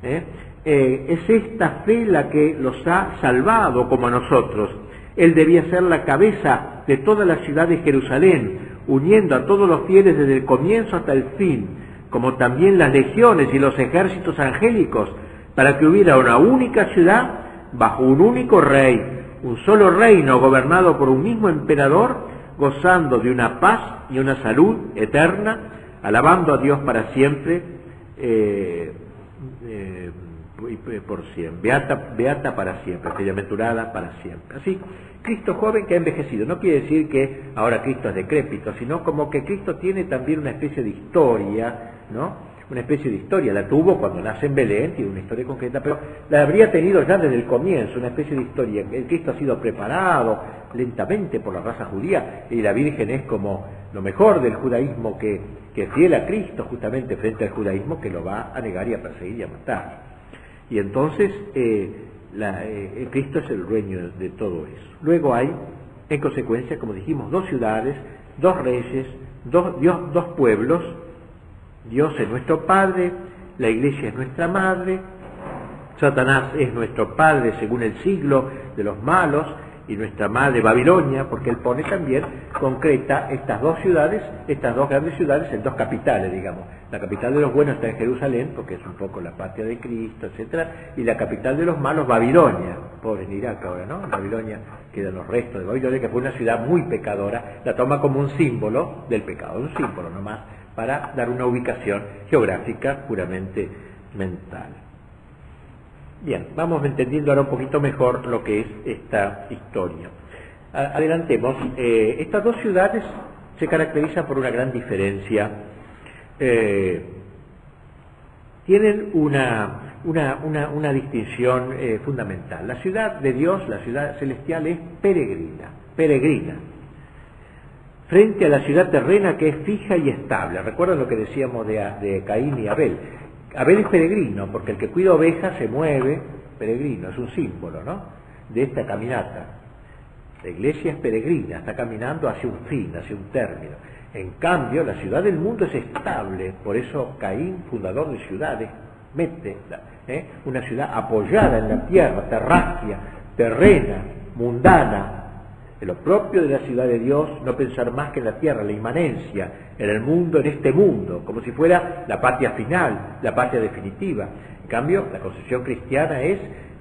Es esta fe la que los ha salvado como a nosotros. Él debía ser la cabeza de toda la ciudad de Jerusalén, uniendo a todos los fieles desde el comienzo hasta el fin, como también las legiones y los ejércitos angélicos, para que hubiera una única ciudad bajo un único rey, un solo reino gobernado por un mismo emperador, gozando de una paz y una salud eterna, alabando a Dios para siempre, por siempre, beata para siempre, bienaventurada para siempre. Así, Cristo joven que ha envejecido, no quiere decir que ahora Cristo es decrépito, sino como que Cristo tiene también una especie de historia, ¿no? Una especie de historia, la tuvo cuando nace en Belén, tiene una historia concreta, pero la habría tenido ya desde el comienzo, una especie de historia. El Cristo ha sido preparado lentamente por la raza judía, y la Virgen es como lo mejor del judaísmo, que es fiel a Cristo justamente frente al judaísmo que lo va a negar y a perseguir y a matar. Y entonces Cristo es el dueño de todo eso. Luego hay, en consecuencia, como dijimos, dos ciudades, dos reyes, dos pueblos. Dios es nuestro Padre, la Iglesia es nuestra Madre, Satanás es nuestro Padre según el siglo de los malos, y nuestra Madre Babilonia, porque él pone también, concreta estas dos ciudades, estas dos grandes ciudades en dos capitales, digamos. La capital de los buenos está en Jerusalén, porque es un poco la patria de Cristo, etcétera, y la capital de los malos, Babilonia, pobre en Irak ahora, ¿no? En Babilonia quedan los restos de Babilonia, que fue una ciudad muy pecadora, la toma como un símbolo del pecado, un símbolo nomás, para dar una ubicación geográfica puramente mental. Bien, vamos entendiendo ahora un poquito mejor lo que es esta historia. Adelantemos. Estas dos ciudades se caracterizan por una gran diferencia. Tienen una distinción fundamental. La ciudad de Dios, la ciudad celestial, es peregrina, frente a la ciudad terrena, que es fija y estable. ¿Recuerdan lo que decíamos de Caín y Abel? Abel es peregrino, porque el que cuida ovejas se mueve, peregrino, es un símbolo, ¿no?, de esta caminata. La iglesia es peregrina, está caminando hacia un fin, hacia un término. En cambio, la ciudad del mundo es estable, por eso Caín, fundador de ciudades, mete una ciudad apoyada en la tierra, terráquea, terrena, mundana. Lo propio de la ciudad de Dios, no pensar más que en la tierra, la inmanencia, en el mundo, en este mundo, como si fuera la patria final, la patria definitiva. En cambio, la concepción cristiana es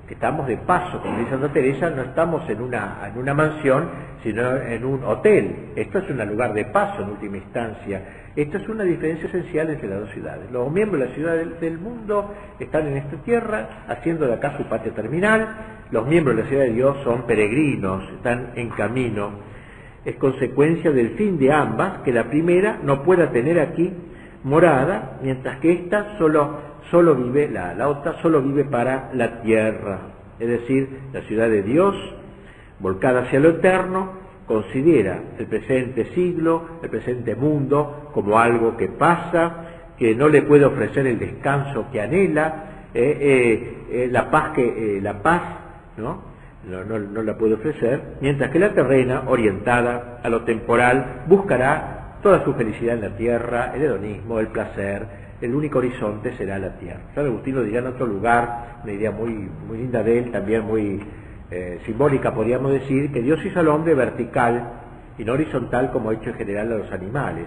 que estamos de paso, como dice Santa Teresa, no estamos en una mansión, sino en un hotel. Esto es un lugar de paso en última instancia. Esta es una diferencia esencial entre las dos ciudades. Los miembros de la ciudad del mundo están en esta tierra, haciendo de acá su patria terminal. Los miembros de la ciudad de Dios son peregrinos, están en camino. Es consecuencia del fin de ambas que la primera no pueda tener aquí morada, mientras que esta solo vive, la otra solo vive para la tierra. Es decir, la ciudad de Dios, volcada hacia lo eterno, considera el presente siglo, el presente mundo, como algo que pasa, que no le puede ofrecer el descanso que anhela, la paz, no la puede ofrecer, mientras que la terrena, orientada a lo temporal, buscará toda su felicidad en la tierra, el hedonismo, el placer. El único horizonte será la tierra. San Agustín lo dirá en otro lugar, una idea muy linda de él, también muy simbólica, podríamos decir, que Dios hizo al hombre vertical y no horizontal como ha hecho en general a los animales.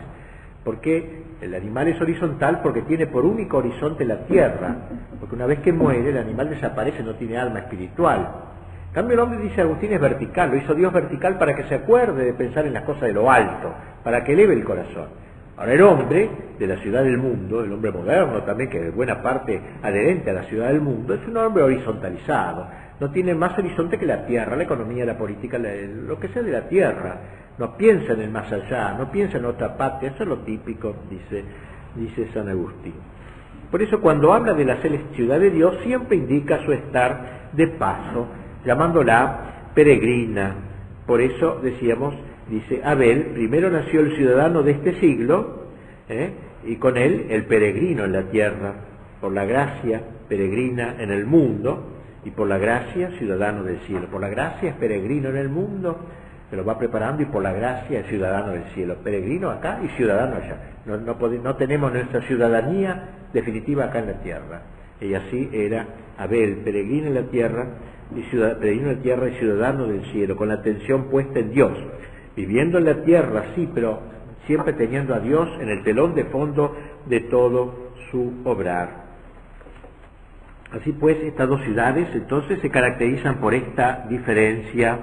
Porque el animal es horizontal porque tiene por único horizonte la tierra, porque una vez que muere el animal desaparece, no tiene alma espiritual. En cambio el hombre, dice Agustín, es vertical, lo hizo Dios vertical para que se acuerde de pensar en las cosas de lo alto, para que eleve el corazón. Ahora el hombre de la ciudad del mundo, el hombre moderno también, que es buena parte adherente a la ciudad del mundo, es un hombre horizontalizado, no tiene más horizonte que la tierra, la economía, la política, lo que sea de la tierra. No piensa en el más allá, no piensa en otra patria, eso es lo típico, dice San Agustín. Por eso cuando habla de la ciudad de Dios siempre indica su estar de paso, llamándola peregrina. Por eso decíamos, dice Abel, primero nació el ciudadano de este siglo, y con él el peregrino en la tierra, por la gracia peregrina en el mundo, y por la gracia ciudadano del cielo. Por la gracia es peregrino en el mundo, se lo va preparando, y por la gracia es ciudadano del cielo. Peregrino acá y ciudadano allá. No tenemos nuestra ciudadanía definitiva acá en la tierra. Y así era Abel, peregrino en la tierra y ciudadano del cielo, con la atención puesta en Dios, viviendo en la tierra, sí, pero siempre teniendo a Dios en el telón de fondo de todo su obrar. Así pues, estas dos ciudades entonces se caracterizan por esta diferencia.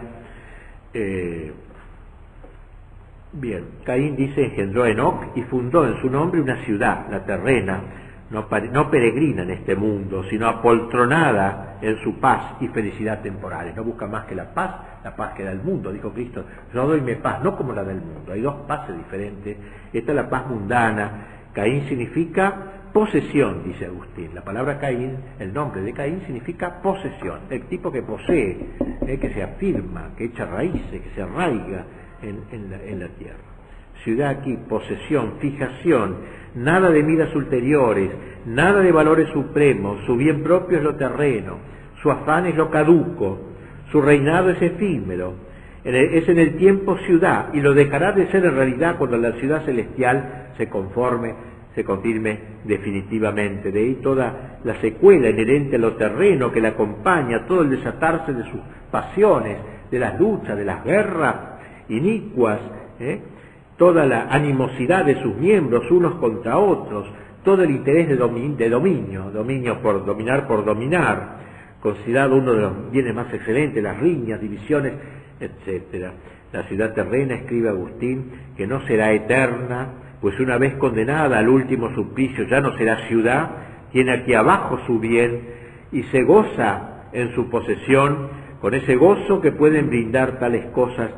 Bien, Caín dice engendró a Enoc y fundó en su nombre una ciudad, la terrena, no peregrina en este mundo, sino apoltronada en su paz y felicidad temporales. No busca más que la paz que da el mundo. Dijo Cristo, yo doy mi paz, no como la del mundo. Hay dos paces diferentes. Esta es la paz mundana. Caín significa posesión, dice Agustín. La palabra Caín, el nombre de Caín significa posesión. El tipo que posee, que se afirma, que echa raíces, que se arraiga en la tierra. Ciudad aquí, posesión, fijación, nada de miras ulteriores, nada de valores supremos, su bien propio es lo terreno, su afán es lo caduco, su reinado es efímero, es en el tiempo ciudad, y lo dejará de ser en realidad cuando la ciudad celestial se confirme definitivamente. De ahí toda la secuela inherente a lo terreno que la acompaña, todo el desatarse de sus pasiones, de las luchas, de las guerras inicuas, toda la animosidad de sus miembros unos contra otros, todo el interés de dominio por dominar, considerado uno de los bienes más excelentes, las riñas, divisiones, etcétera. La ciudad terrena, escribe Agustín, que no será eterna, pues una vez condenada al último suplicio ya no será ciudad, tiene aquí abajo su bien y se goza en su posesión con ese gozo que pueden brindar tales cosas,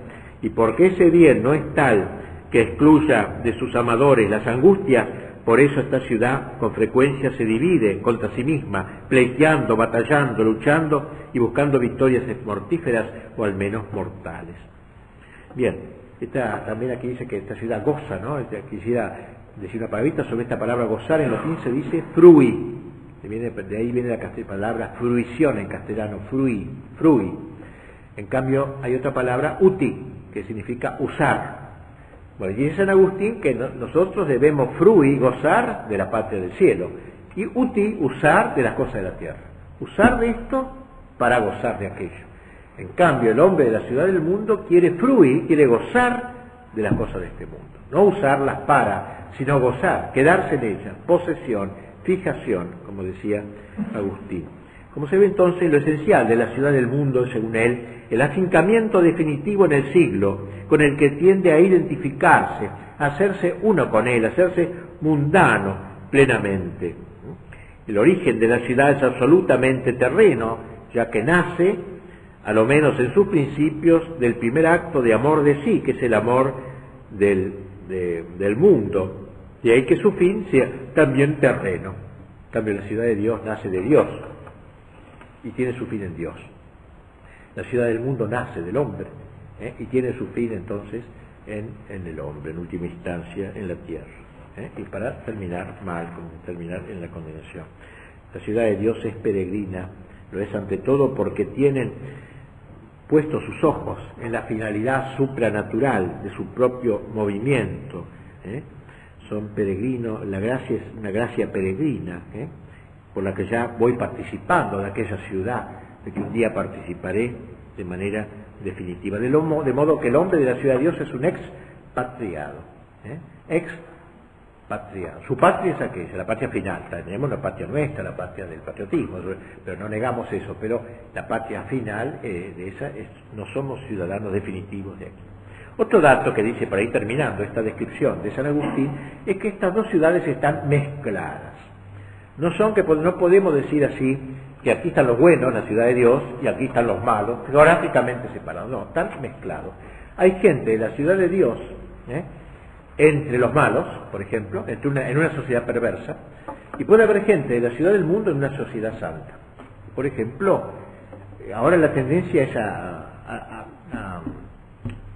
y porque ese bien no es tal que excluya de sus amadores las angustias, por eso esta ciudad con frecuencia se divide contra sí misma, pleiteando, batallando, luchando y buscando victorias mortíferas o al menos mortales. Bien, también aquí dice que esta ciudad goza, ¿no? Quisiera decir una palabrita sobre esta palabra gozar. En latín se dice frui, de ahí viene la palabra fruición en castellano, frui. En cambio hay otra palabra uti, que significa usar. Bueno, y dice San Agustín que nosotros debemos frui, gozar de la patria del cielo, y uti, usar de las cosas de la tierra. Usar de esto para gozar de aquello. En cambio, el hombre de la ciudad del mundo quiere frui, quiere gozar de las cosas de este mundo. No usarlas para, sino gozar, quedarse en ellas, posesión, fijación, como decía Agustín. Como se ve entonces, lo esencial de la ciudad del mundo, según él, el afincamiento definitivo en el siglo, con el que tiende a identificarse, a hacerse uno con él, a hacerse mundano plenamente. El origen de la ciudad es absolutamente terreno, ya que nace, a lo menos en sus principios, del primer acto de amor de sí, que es el amor del mundo. De ahí que su fin sea también terreno. En cambio, la ciudad de Dios nace de Dios y tiene su fin en Dios. La ciudad del mundo nace del hombre y tiene su fin entonces en el hombre, en última instancia en la tierra. Y para terminar terminar en la condenación. La ciudad de Dios es peregrina, lo es ante todo porque tienen puestos sus ojos en la finalidad supranatural de su propio movimiento. Son peregrinos, la gracia es una gracia peregrina, por la que ya voy participando de aquella ciudad, de que un día participaré de manera definitiva. De modo que el hombre de la ciudad de Dios es un expatriado. Expatriado. Su patria es aquella, la patria final. Tenemos la patria nuestra, la patria del patriotismo, pero no negamos eso. Pero la patria final de esa no somos ciudadanos definitivos de aquí. Otro dato que dice, para ir terminando esta descripción de San Agustín, es que estas dos ciudades están mezcladas. No podemos decir así que aquí están los buenos, la ciudad de Dios, y aquí están los malos, geográficamente separados. No, están mezclados. Hay gente de la ciudad de Dios, entre los malos, por ejemplo, en una sociedad perversa, y puede haber gente de la ciudad del mundo en una sociedad santa. Por ejemplo, ahora la tendencia es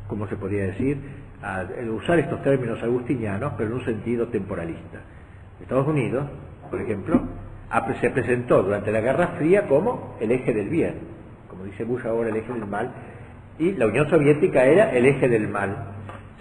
¿cómo se podría decir?, a usar estos términos agustinianos, pero en un sentido temporalista. Estados Unidos, por ejemplo, se presentó durante la Guerra Fría como el eje del bien, como dice Bush ahora, el eje del mal, y la Unión Soviética era el eje del mal.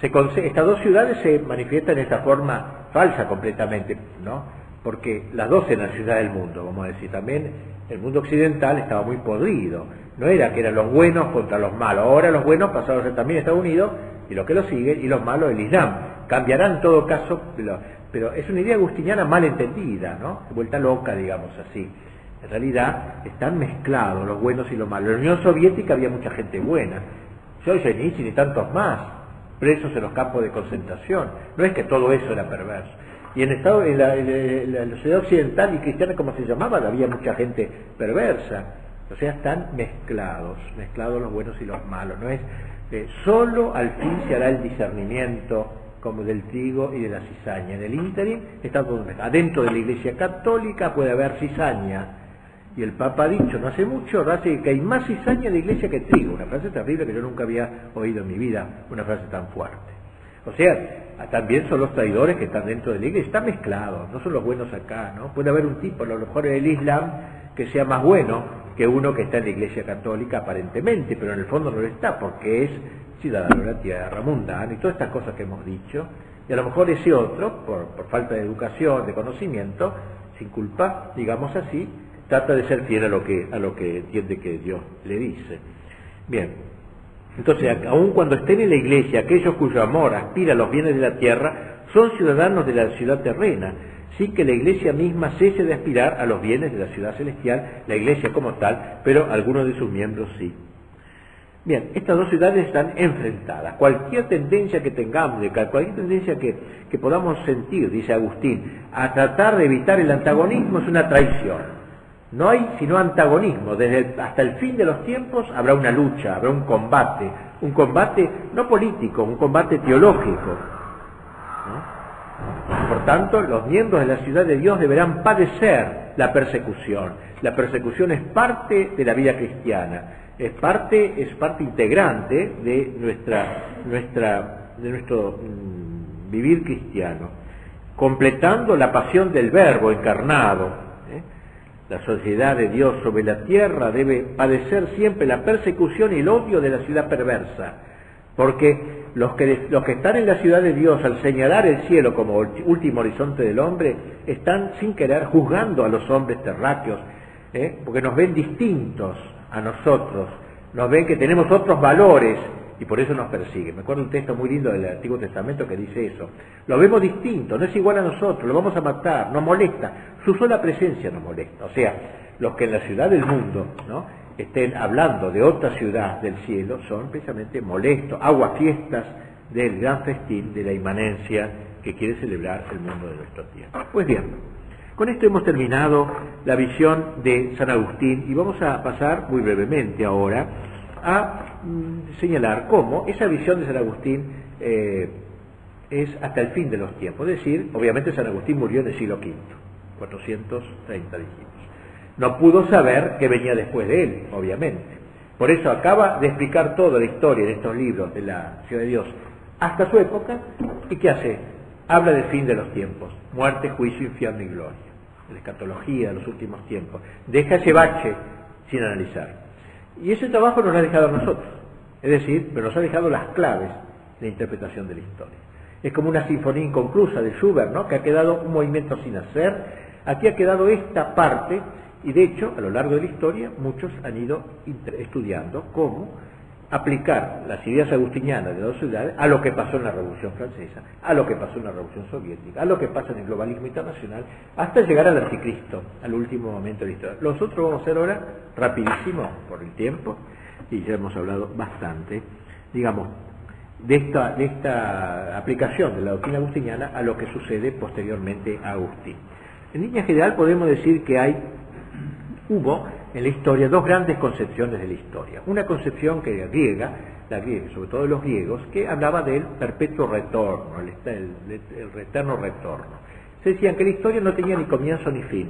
Estas dos ciudades se manifiestan de esta forma falsa completamente, ¿no? Porque las dos eran ciudades del mundo, vamos a decir. También el mundo occidental estaba muy podrido. No era que eran los buenos contra los malos. Ahora los buenos pasaron a ser también Estados Unidos y los que lo siguen, y los malos el Islam. Cambiarán en todo caso, pero es una idea agustiniana mal entendida, ¿no? Vuelta loca, digamos así. En realidad están mezclados los buenos y los malos. En la Unión Soviética había mucha gente buena. Solzhenitsyn y tantos más, presos en los campos de concentración. No es que todo eso era perverso. Y en la sociedad occidental y cristiana, como se llamaba, había mucha gente perversa. O sea, están mezclados los buenos y los malos. No es solo al fin se hará el discernimiento como del trigo y de la cizaña. En el ínterin está todo mezclado. Adentro de la Iglesia Católica puede haber cizaña. Y el Papa ha dicho no hace mucho, que hay más cizaña en la Iglesia que trigo. Una frase terrible que yo nunca había oído en mi vida, una frase tan fuerte. O sea, también son los traidores que están dentro de la Iglesia. Están mezclados, no son los buenos acá, ¿no? Puede haber un tipo, a lo mejor en el Islam, que sea más bueno que uno que está en la Iglesia Católica aparentemente, pero en el fondo no lo está, porque es ciudadano de la tierra, mundano, y todas estas cosas que hemos dicho. Y a lo mejor ese otro, por falta de educación, de conocimiento, sin culpa, digamos así, trata de ser fiel a lo que entiende que Dios le dice. Bien, entonces, aun cuando estén en la iglesia, aquellos cuyo amor aspira a los bienes de la tierra, son ciudadanos de la ciudad terrena, sin que la iglesia misma cese de aspirar a los bienes de la ciudad celestial, la iglesia como tal, pero algunos de sus miembros sí. Bien, estas dos ciudades están enfrentadas. Cualquier tendencia que tengamos, cualquier tendencia que podamos sentir, dice Agustín, a tratar de evitar el antagonismo es una traición. No hay sino antagonismo. Hasta el fin de los tiempos habrá una lucha, habrá un combate no político, un combate teológico, ¿no? Por tanto, los miembros de la ciudad de Dios deberán padecer la persecución. La persecución es parte de la vida cristiana, es parte integrante de nuestro vivir cristiano, completando la pasión del Verbo encarnado. La sociedad de Dios sobre la tierra debe padecer siempre la persecución y el odio de la ciudad perversa, porque los que están en la ciudad de Dios, al señalar el cielo como último horizonte del hombre, están sin querer juzgando a los hombres terráqueos, porque nos ven distintos a nosotros, nos ven que tenemos otros valores, y por eso nos persiguen. Me acuerdo un texto muy lindo del Antiguo Testamento que dice eso. Lo vemos distinto, no es igual a nosotros, lo vamos a matar, nos molesta. Su sola presencia nos molesta. O sea, los que en la ciudad del mundo, ¿no?, estén hablando de otra ciudad del cielo son precisamente molestos, aguafiestas del gran festín de la inmanencia que quiere celebrar el mundo de nuestro tiempo. Pues bien, con esto hemos terminado la visión de San Agustín y vamos a pasar muy brevemente ahora a señalar cómo esa visión de San Agustín es hasta el fin de los tiempos. Es decir, obviamente San Agustín murió en el siglo V, 430 dijimos. No pudo saber qué venía después de él, obviamente. Por eso acaba de explicar toda la historia en estos libros de la Ciudad de Dios hasta su época. ¿Y qué hace? Habla del fin de los tiempos, muerte, juicio, infierno y gloria, la escatología de los últimos tiempos. Deja ese bache sin analizar. Y ese trabajo nos lo ha dejado a nosotros, es decir, pero nos ha dejado las claves de interpretación de la historia. Es como una sinfonía inconclusa de Schubert, ¿no?, que ha quedado un movimiento sin hacer. Aquí ha quedado esta parte, y de hecho, a lo largo de la historia, muchos han ido estudiando cómo aplicar las ideas agustinianas de las dos ciudades a lo que pasó en la Revolución Francesa, a lo que pasó en la Revolución Soviética, a lo que pasa en el globalismo internacional, hasta llegar al anticristo, al último momento de la historia. Nosotros vamos a hacer ahora rapidísimo por el tiempo, y ya hemos hablado bastante, digamos, de esta aplicación de la doctrina agustiniana a lo que sucede posteriormente a Agustín. En línea general podemos decir que hubo en la historia dos grandes concepciones de la historia. Una concepción que era griega, sobre todo de los griegos, que hablaba del perpetuo retorno, el eterno retorno. Se decían que la historia no tenía ni comienzo ni fin.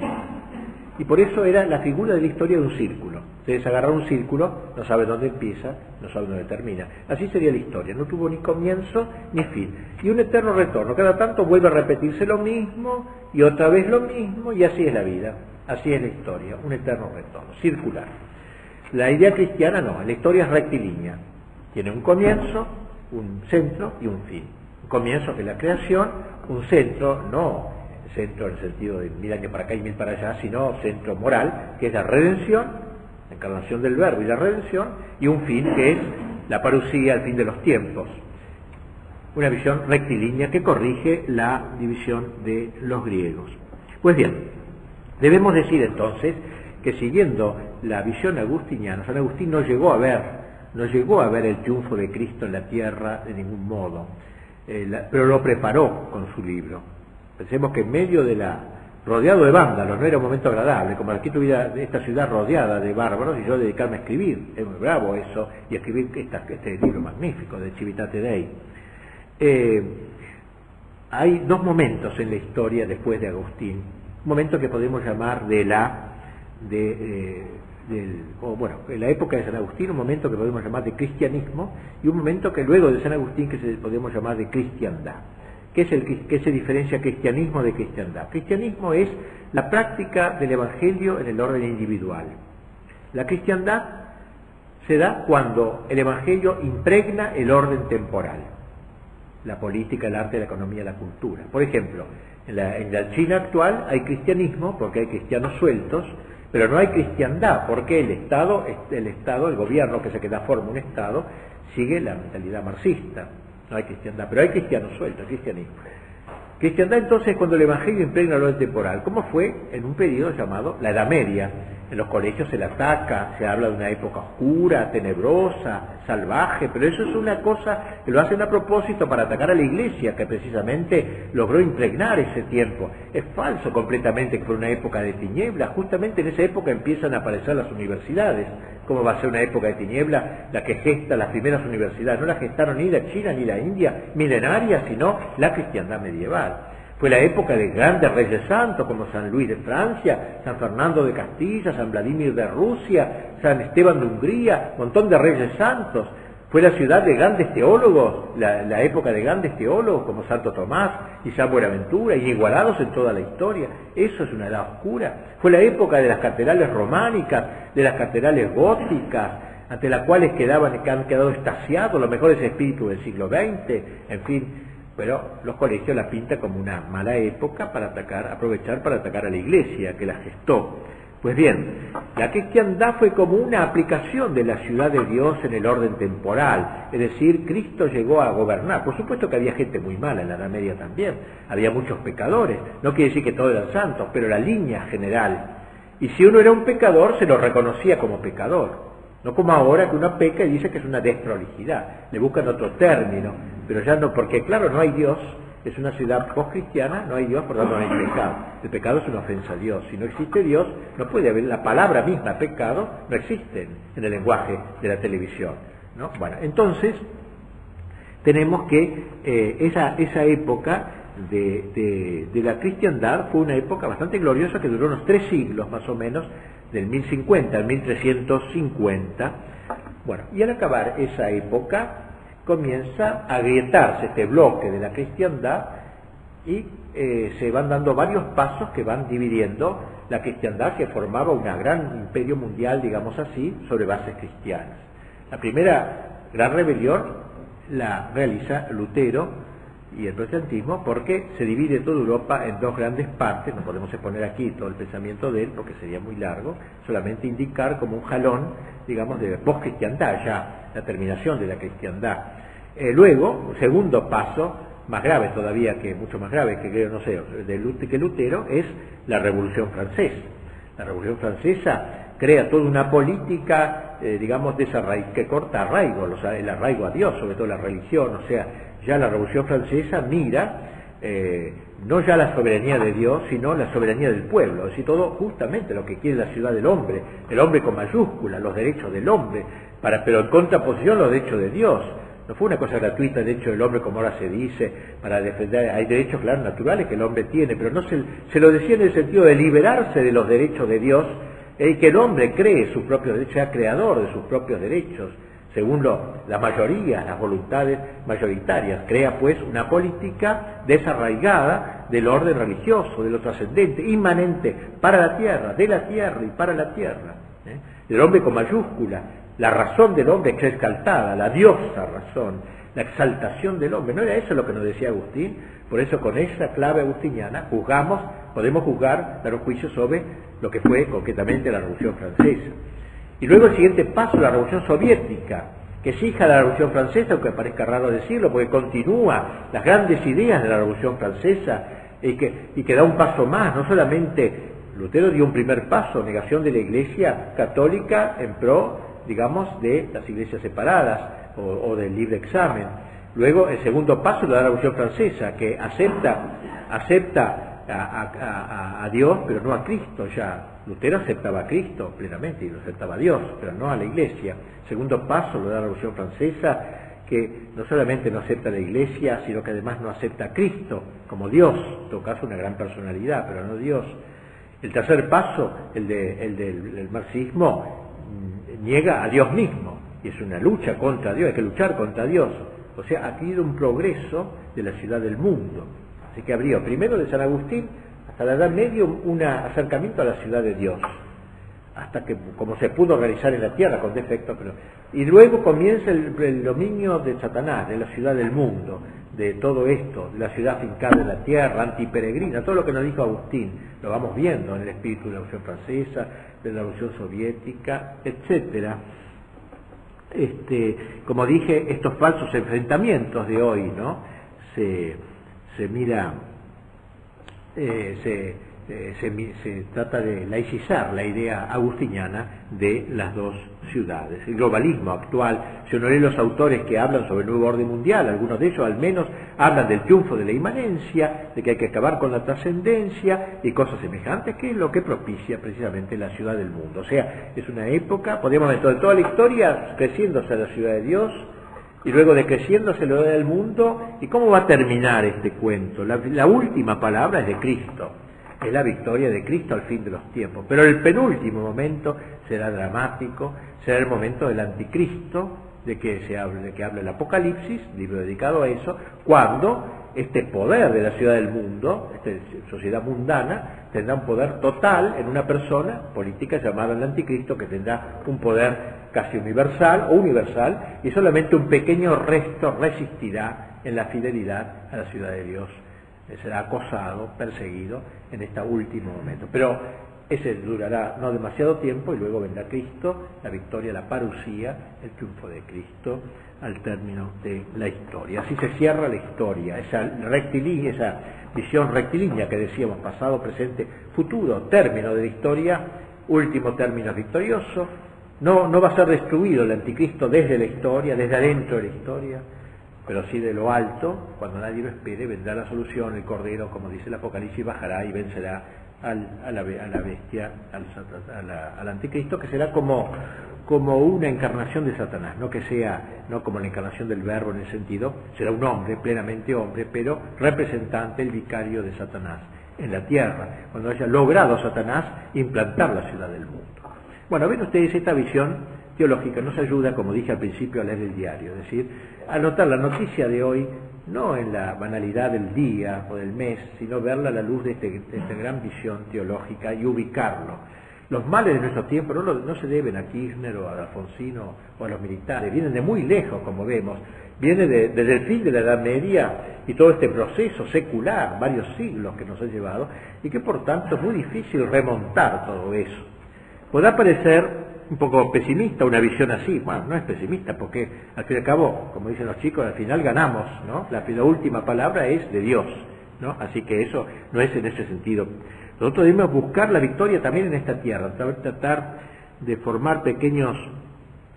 Y por eso era la figura de la historia de un círculo. Ustedes agarran un círculo, no saben dónde empieza, no saben dónde termina. Así sería la historia, no tuvo ni comienzo ni fin. Y un eterno retorno, cada tanto vuelve a repetirse lo mismo, y otra vez lo mismo, y así es la vida. Así es la historia, un eterno retorno, circular. La idea cristiana no, la historia es rectilínea. Tiene un comienzo, un centro y un fin. Un comienzo que es la creación, un centro, no centro en el sentido de 1000 años para acá y 1000 para allá, sino centro moral, que es la redención, la encarnación del verbo y la redención, y un fin que es la parucía, el fin de los tiempos. Una visión rectilínea que corrige la división de los griegos. Pues bien, debemos decir entonces que siguiendo la visión agustiniana, San Agustín no llegó a ver el triunfo de Cristo en la tierra de ningún modo, pero lo preparó con su libro. Pensemos que en medio de rodeado de vándalos, no era un momento agradable, como aquí tuviera esta ciudad rodeada de bárbaros y yo dedicarme a escribir, es muy bravo eso, y escribir este libro magnífico de Civitate Dei. Hay dos momentos en la historia después de Agustín, un momento que podemos llamar en la época de San Agustín, un momento que podemos llamar de cristianismo, y un momento que luego de San Agustín que podemos llamar de cristiandad. ¿Qué se diferencia cristianismo de cristiandad? Cristianismo es la práctica del evangelio en el orden individual. La cristiandad se da cuando el evangelio impregna el orden temporal, la política, el arte, la economía, la cultura. Por ejemplo, en la China actual hay cristianismo porque hay cristianos sueltos, pero no hay cristiandad porque el Estado, el gobierno que forma un Estado, sigue la mentalidad marxista. No hay cristiandad, pero hay cristianos sueltos, cristianismo. Cristiandad entonces es cuando el evangelio impregna el orden temporal, como fue en un periodo llamado la Edad Media. En los colegios se la ataca, se habla de una época oscura, tenebrosa, salvaje, pero eso es una cosa que lo hacen a propósito para atacar a la Iglesia, que precisamente logró impregnar ese tiempo. Es falso completamente que fue una época de tinieblas, justamente en esa época empiezan a aparecer las universidades. ¿Cómo va a ser una época de tinieblas la que gesta las primeras universidades? No la gestaron ni la China ni la India milenaria, sino la cristiandad medieval. Fue la época de grandes reyes santos como San Luis de Francia, San Fernando de Castilla, San Vladimir de Rusia, San Esteban de Hungría, un montón de reyes santos. Fue la ciudad de grandes teólogos, la época de grandes teólogos como Santo Tomás y San Buenaventura, inigualados en toda la historia. Eso es una edad oscura. Fue la época de las catedrales románicas, de las catedrales góticas, ante las cuales que han quedado extasiados los mejores espíritus del siglo XX, en fin. Pero los colegios la pintan como una mala época para aprovechar para atacar a la Iglesia que la gestó. Pues bien, la cristiandad fue como una aplicación de la ciudad de Dios en el orden temporal, es decir, Cristo llegó a gobernar. Por supuesto que había gente muy mala en la Edad Media también, había muchos pecadores, no quiere decir que todos eran santos, pero la línea general. Y si uno era un pecador, se lo reconocía como pecador. No como ahora que uno peca y dice que es una desprolijidad, le buscan otro término, pero ya no, porque claro, no hay Dios, es una ciudad post-cristiana, no hay Dios, por lo tanto no hay pecado. El pecado es una ofensa a Dios. Si no existe Dios, no puede haber, la palabra misma, pecado, no existe en el lenguaje de la televisión, ¿no? Bueno, entonces, tenemos que esa época de la cristiandad fue una época bastante gloriosa que duró unos 3 siglos más o menos, del 1050 al 1350. Bueno, y al acabar esa época comienza a agrietarse este bloque de la cristiandad y se van dando varios pasos que van dividiendo la cristiandad, que formaba un gran imperio mundial, digamos así, sobre bases cristianas. La primera gran rebelión la realiza Lutero y el protestantismo, porque se divide toda Europa en 2 grandes partes. No podemos exponer aquí todo el pensamiento de él porque sería muy largo, solamente indicar como un jalón, digamos, de post-cristiandad, ya la terminación de la cristiandad. Luego, un segundo paso, más grave todavía, mucho más grave que creo, no sé, que Lutero, es la Revolución Francesa. La Revolución Francesa crea toda una política, digamos, que corta arraigo, el arraigo a Dios, sobre todo la religión. O sea, ya la Revolución Francesa mira no ya la soberanía de Dios, sino la soberanía del pueblo, es decir, todo justamente lo que quiere la ciudad del hombre, el hombre con mayúscula, los derechos del hombre, pero en contraposición los derechos de Dios. No fue una cosa gratuita el derecho del hombre, como ahora se dice, para defender. Hay derechos, claro, naturales que el hombre tiene, pero no se lo decía en el sentido de liberarse de los derechos de Dios, y que el hombre cree sus propios derechos, sea creador de sus propios derechos, según las mayorías, las voluntades mayoritarias. Crea pues una política desarraigada del orden religioso, de lo trascendente, inmanente para la tierra, de la tierra y para la tierra. El hombre con mayúscula, la razón del hombre es exaltada, la diosa razón, la exaltación del hombre. ¿No era eso lo que nos decía Agustín? Por eso con esa clave agustiniana podemos juzgar, dar un juicio sobre lo que fue concretamente la Revolución Francesa. Y luego el siguiente paso, la Revolución Soviética, que es hija de la Revolución Francesa, aunque parezca raro decirlo, porque continúa las grandes ideas de la Revolución Francesa y que da un paso más. No solamente Lutero dio un primer paso, negación de la Iglesia católica en pro, digamos, de las iglesias separadas o del libre examen. Luego el segundo paso lo da la Revolución Francesa, que acepta a Dios, pero no a Cristo. Ya Lutero aceptaba a Cristo plenamente y lo aceptaba a Dios, pero no a la Iglesia. Segundo paso lo da la Revolución Francesa, que no solamente no acepta a la Iglesia, sino que además no acepta a Cristo como Dios, en todo caso una gran personalidad, pero no Dios. El tercer paso, el del marxismo, niega a Dios mismo, y es una lucha contra Dios, hay que luchar contra Dios. O sea, ha habido un progreso de la ciudad del mundo. Así que habría primero de San Agustín hasta la Edad Media un acercamiento a la ciudad de Dios, hasta que como se pudo realizar en la tierra con defectos, y luego comienza el dominio de Satanás, de la ciudad del mundo, de todo esto, de la ciudad fincada en la tierra, antiperegrina, todo lo que nos dijo Agustín, lo vamos viendo en el espíritu de la Revolución Francesa, de la Revolución Soviética, etcétera. Como dije, estos falsos enfrentamientos de hoy, ¿no? Se trata de laicizar la idea agustiniana de las dos ciudades. El globalismo actual, si uno lee los autores que hablan sobre el nuevo orden mundial, algunos de ellos al menos hablan del triunfo de la inmanencia, de que hay que acabar con la trascendencia y cosas semejantes, que es lo que propicia precisamente la ciudad del mundo. O sea, es una época, podríamos ver toda la historia creciéndose la ciudad de Dios, y luego decreciéndose lo del mundo. ¿Y cómo va a terminar este cuento? La última palabra es de Cristo, es la victoria de Cristo al fin de los tiempos, pero el penúltimo momento será dramático, será el momento del anticristo, de que habla el Apocalipsis, libro dedicado a eso, cuando este poder de la ciudad del mundo, esta sociedad mundana, tendrá un poder total en una persona política llamada el anticristo, que tendrá un poder casi universal, y solamente un pequeño resto resistirá en la fidelidad a la ciudad de Dios. Será acosado, perseguido en este último momento. Pero ese durará no demasiado tiempo y luego vendrá Cristo, la victoria, la parusía, el triunfo de Cristo al término de la historia. Así se cierra la historia, esa visión rectilínea que decíamos, pasado, presente, futuro, término de la historia, último término victorioso. No va a ser destruido el anticristo desde la historia, desde adentro de la historia, pero sí de lo alto, cuando nadie lo espere, vendrá la solución, el Cordero, como dice el Apocalipsis, bajará y vencerá a la bestia, al anticristo, que será como una encarnación de Satanás, no como la encarnación del Verbo en el sentido, será un hombre, plenamente hombre, pero representante, el vicario de Satanás en la tierra, cuando haya logrado Satanás implantar la ciudad del mundo. Bueno, ven ustedes, esta visión teológica nos ayuda, como dije al principio, a leer el diario, es decir, a notar la noticia de hoy, no en la banalidad del día o del mes, sino verla a la luz de esta gran visión teológica y ubicarlo. Los males de nuestro tiempo no se deben a Kirchner o a Alfonsino o a los militares, vienen de muy lejos, como vemos, viene desde el fin de la Edad Media y todo este proceso secular, varios siglos que nos ha llevado, y que por tanto es muy difícil remontar todo eso. Podrá parecer un poco pesimista una visión así. Bueno, no es pesimista, porque al fin y al cabo, como dicen los chicos, al final ganamos, ¿no? La última palabra es de Dios, ¿no? Así que eso no es en ese sentido. Nosotros debemos buscar la victoria también en esta tierra, tratar de formar pequeños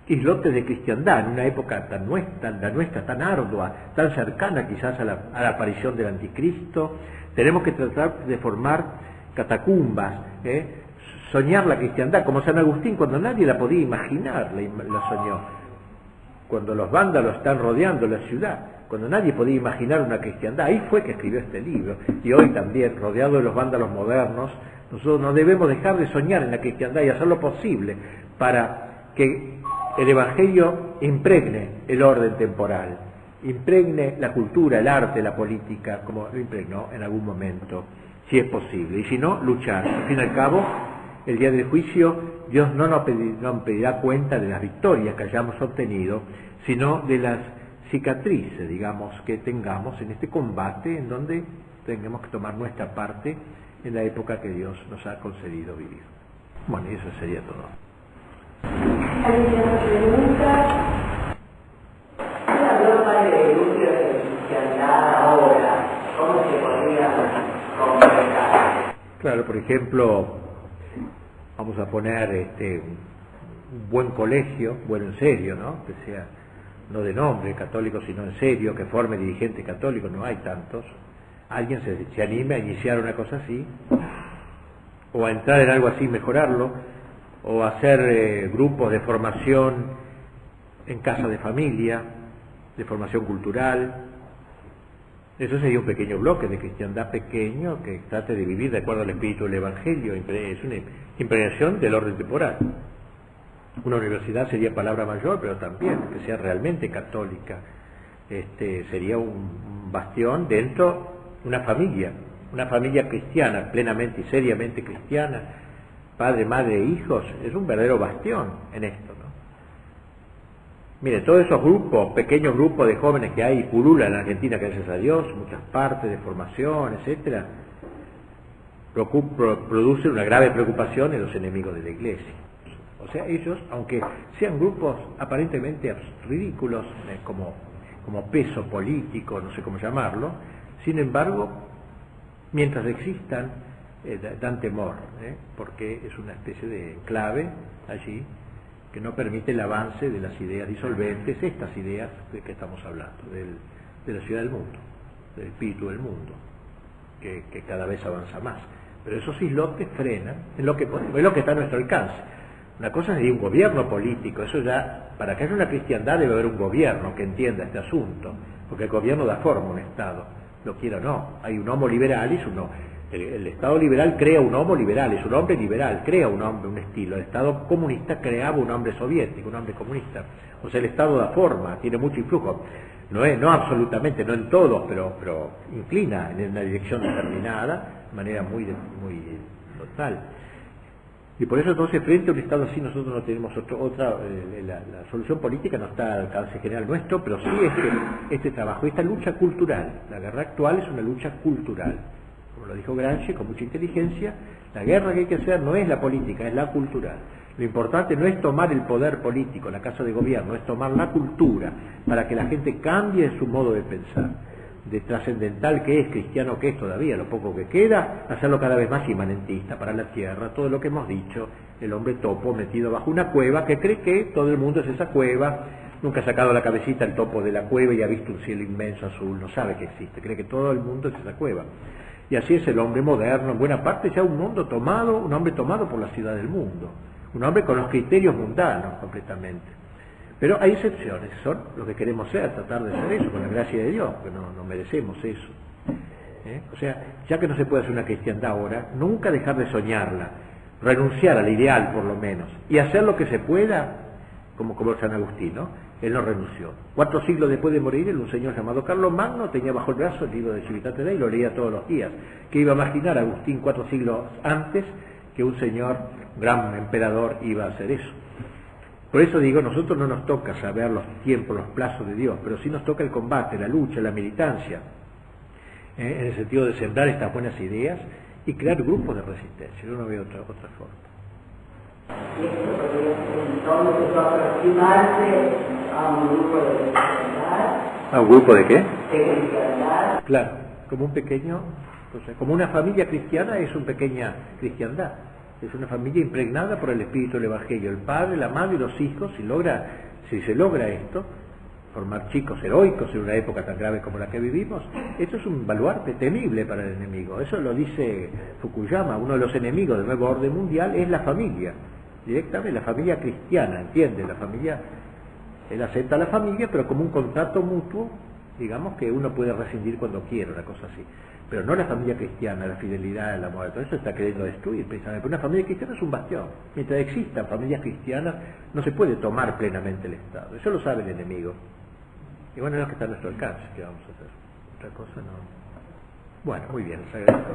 islotes de cristiandad en una época tan nuestra, tan ardua, tan cercana quizás a la aparición del anticristo. Tenemos que tratar de formar catacumbas, soñar la cristiandad, como San Agustín, cuando nadie la podía imaginar, la soñó. Cuando los vándalos están rodeando la ciudad, cuando nadie podía imaginar una cristiandad, ahí fue que escribió este libro. Y hoy también, rodeado de los vándalos modernos, nosotros no debemos dejar de soñar en la cristiandad y hacer lo posible para que el Evangelio impregne el orden temporal, impregne la cultura, el arte, la política, como lo impregnó en algún momento, si es posible, y si no, luchar. Al fin y al cabo, el día del juicio, Dios no nos pedirá cuenta de las victorias que hayamos obtenido, sino de las cicatrices, digamos, que tengamos en este combate en donde tengamos que tomar nuestra parte en la época que Dios nos ha concedido vivir. Bueno, y eso sería todo. ¿Alguien nos pregunta? Habló padre de núcleo de cristiandad ahora. ¿Cómo se podría completar? Claro, por ejemplo, vamos a poner un buen colegio, bueno en serio, ¿no? Que sea no de nombre católico, sino en serio, que forme dirigentes católicos, no hay tantos. Alguien se anime a iniciar una cosa así, o a entrar en algo así, mejorarlo, o hacer grupos de formación en casa de familia, de formación cultural. Eso sería un pequeño bloque de cristiandad pequeño que trate de vivir de acuerdo al espíritu del Evangelio. Es una impregnación del orden temporal. Una universidad sería palabra mayor, pero también que sea realmente católica. Sería un bastión dentro de una familia cristiana, plenamente y seriamente cristiana, padre, madre e hijos, es un verdadero bastión en esto, ¿no? Mire, todos esos grupos, pequeños grupos de jóvenes que hay y pululan en Argentina, gracias a Dios, muchas partes de formación, etcétera, producen una grave preocupación en los enemigos de la Iglesia. O sea, ellos, aunque sean grupos aparentemente ridículos, como peso político, no sé cómo llamarlo, sin embargo, mientras existan, dan temor, porque es una especie de enclave allí que no permite el avance de las ideas disolventes, estas ideas de que estamos hablando, de la ciudad del mundo, del espíritu del mundo, que cada vez avanza más. Pero esos islotes frenan en lo que podemos, es lo que está a nuestro alcance. Una cosa sería un gobierno político, eso ya, para que haya una cristiandad debe haber un gobierno que entienda este asunto, porque el gobierno da forma a un Estado, lo quiera o no. Hay un homo liberalis, el Estado liberal crea un homo liberalis, un hombre liberal, crea un hombre, un estilo. El Estado comunista creaba un hombre soviético, un hombre comunista. O sea, el Estado da forma, tiene mucho influjo. No absolutamente, no en todo, pero inclina en una dirección determinada, de manera muy total. Y por eso entonces frente a un Estado así nosotros no tenemos la solución política no está al alcance general nuestro, pero sí este trabajo, esta lucha cultural. La guerra actual es una lucha cultural. Como lo dijo Gramsci con mucha inteligencia, la guerra que hay que hacer no es la política, es la cultural. Lo importante no es tomar el poder político, la casa de gobierno, es tomar la cultura para que la gente cambie su modo de pensar. De trascendental que es, cristiano que es todavía, lo poco que queda, hacerlo cada vez más inmanentista para la tierra, todo lo que hemos dicho, el hombre topo metido bajo una cueva que cree que todo el mundo es esa cueva, nunca ha sacado la cabecita el topo de la cueva y ha visto un cielo inmenso azul, no sabe que existe, cree que todo el mundo es esa cueva. Y así es el hombre moderno, en buena parte ya un hombre tomado por la ciudad del mundo, un hombre con los criterios mundanos completamente. Pero hay excepciones, son los que queremos ser, tratar de ser eso, con la gracia de Dios, que no merecemos eso. O sea, ya que no se puede hacer una cristiandad ahora, nunca dejar de soñarla, renunciar al ideal por lo menos, y hacer lo que se pueda, como San Agustín, ¿no? Él no renunció. 4 siglos después de morir, un señor llamado Carlos Magno tenía bajo el brazo el libro de Civitate Dei y lo leía todos los días. ¿Qué iba a imaginar Agustín 4 siglos antes que un señor, gran emperador, iba a hacer eso? Por eso digo, nosotros no nos toca saber los tiempos, los plazos de Dios, pero sí nos toca el combate, la lucha, la militancia, en el sentido de sembrar estas buenas ideas y crear grupos de resistencia. Yo no veo otra forma. Y esto podría ser entonces aproximarse a un grupo de cristiandad. ¿A un grupo de qué? De cristiandad. Claro, como un pequeño, o sea, como una familia cristiana es una pequeña cristiandad. Es una familia impregnada por el espíritu del Evangelio, el padre, la madre y los hijos. Si se logra esto, formar chicos heroicos en una época tan grave como la que vivimos, esto es un baluarte temible para el enemigo. Eso lo dice Fukuyama, uno de los enemigos del nuevo orden mundial es la familia, directamente la familia cristiana, ¿entiende? La familia, él acepta a la familia, pero como un contrato mutuo, digamos, que uno puede rescindir cuando quiera, una cosa así. pero no la familia cristiana, la fidelidad, el amor, todo eso está queriendo destruir precisamente. Pero una familia cristiana es un bastión. Mientras existan familias cristianas, no se puede tomar plenamente el Estado. Eso lo sabe el enemigo. Y bueno, es lo que está a nuestro alcance, ¿qué vamos a hacer? Otra cosa no. Bueno, muy bien, les agradezco.